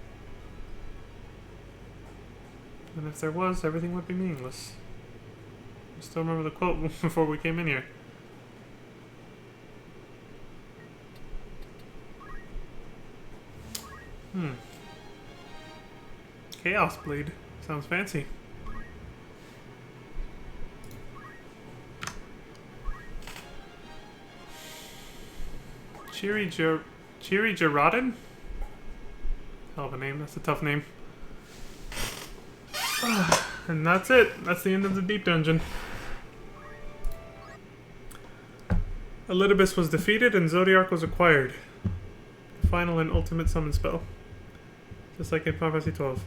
And if there was, everything would be meaningless. I still remember the quote before we came in here. Chaos Blade. Sounds fancy. Cheery Gerodin? Hell of a name. That's a tough name. And that's it. That's the end of the deep dungeon. Elidibus was defeated and Zodiark was acquired. The final and ultimate summon spell. Just like in Final Fantasy 12.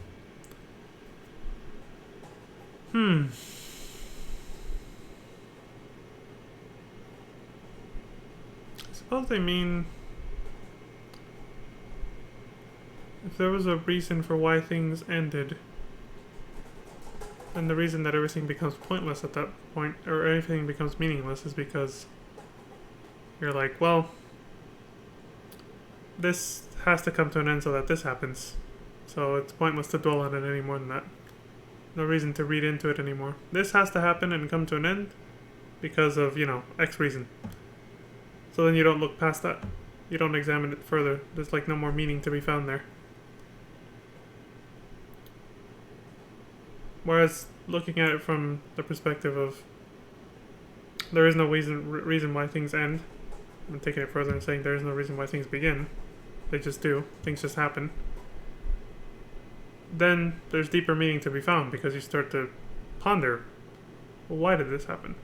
I suppose they mean if there was a reason for why things ended, then the reason that everything becomes pointless at that point, or everything becomes meaningless, is because you're like, well, this has to come to an end so that this happens. So it's pointless to dwell on it any more than that. No reason to read into it anymore. This has to happen and come to an end because of, you know, X reason. So then you don't look past that. You don't examine it further. There's like no more meaning to be found there. Whereas looking at it from the perspective of there is no reason why things end. I'm taking it further and saying there is no reason why things begin. They just do. Things just happen. Then there's deeper meaning to be found because you start to ponder, well, why did this happen?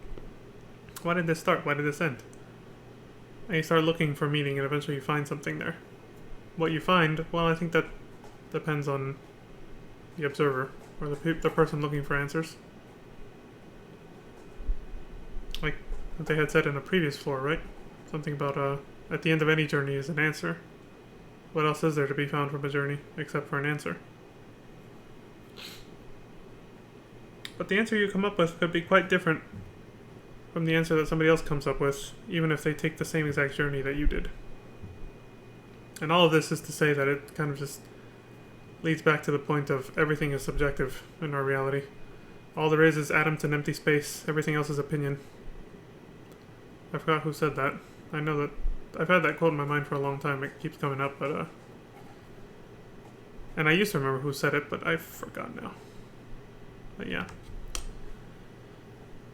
Why did this start? Why did this end? And you start looking for meaning and eventually you find something there. What you find, well, I think that depends on the observer or the person looking for answers. Like what they had said in a previous floor, right? Something about at the end of any journey is an answer. What else is there to be found from a journey except for an answer? But the answer you come up with could be quite different from the answer that somebody else comes up with, even if they take the same exact journey that you did. And all of this is to say that it kind of just leads back to the point of everything is subjective in our reality. All there is atoms and empty space. Everything else is opinion. I forgot who said that. I know that I've had that quote in my mind for a long time. It keeps coming up, but and I used to remember who said it, but I forgot now. But yeah.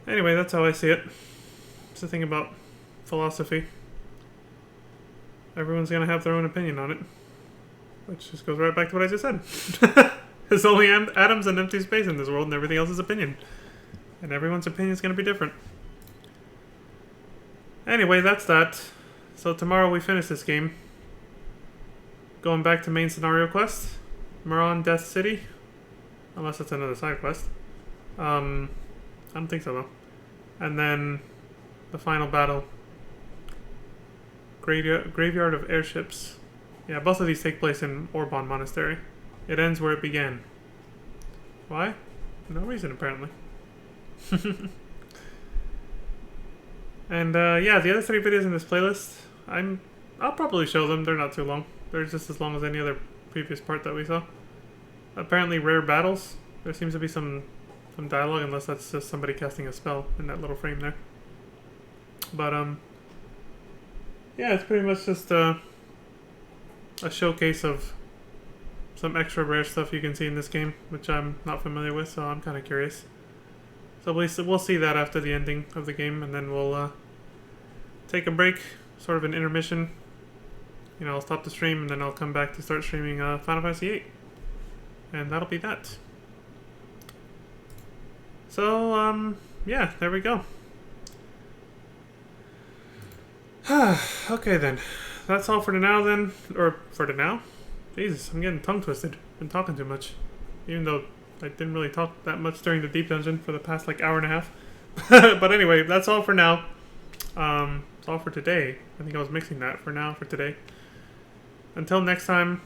Anyway, that's how I see it. It's the thing about philosophy. Everyone's gonna have their own opinion on it. Which just goes right back to what I just said. There's only atoms and empty space in this world, and everything else is opinion. And everyone's opinion is gonna be different. Anyway, that's that. So tomorrow we finish this game. Going back to main scenario quest. Maron Death City. Unless it's another side quest. I don't think so though. And then the final battle. Graveyard of Airships. Yeah, both of these take place in Orbon Monastery. It ends where it began. Why? No reason, apparently. And yeah, the other 3 videos in this playlist, I'll probably show them. They're not too long. They're just as long as any other previous part that we saw. Apparently rare battles. There seems to be some dialogue, unless that's just somebody casting a spell in that little frame there. But yeah, it's pretty much just a showcase of some extra rare stuff you can see in this game, which I'm not familiar with, so I'm kind of curious. So we'll see that after the ending of the game, and then we'll take a break, sort of an intermission. You know, I'll stop the stream, and then I'll come back to start streaming Final Fantasy VIII. And that'll be that. So, yeah, there we go. Okay then. That's all for now then. Or for now? Jesus, I'm getting tongue twisted. Been talking too much. Even though I didn't really talk that much during the Deep Dungeon for the past like hour and a half. But anyway, that's all for now. It's all for today. I think I was mixing that for now, for today. Until next time,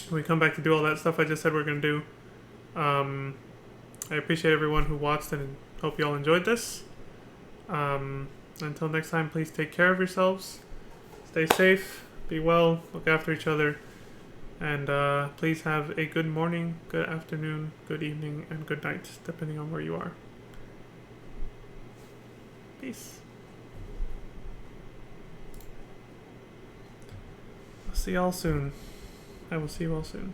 when we come back to do all that stuff I just said we're going to do. I appreciate everyone who watched and hope you all enjoyed this. Until next time, please take care of yourselves. Stay safe, be well, look after each other. And please have a good morning, good afternoon, good evening, and good night, depending on where you are. Peace. I'll see y'all soon. I will see you all soon.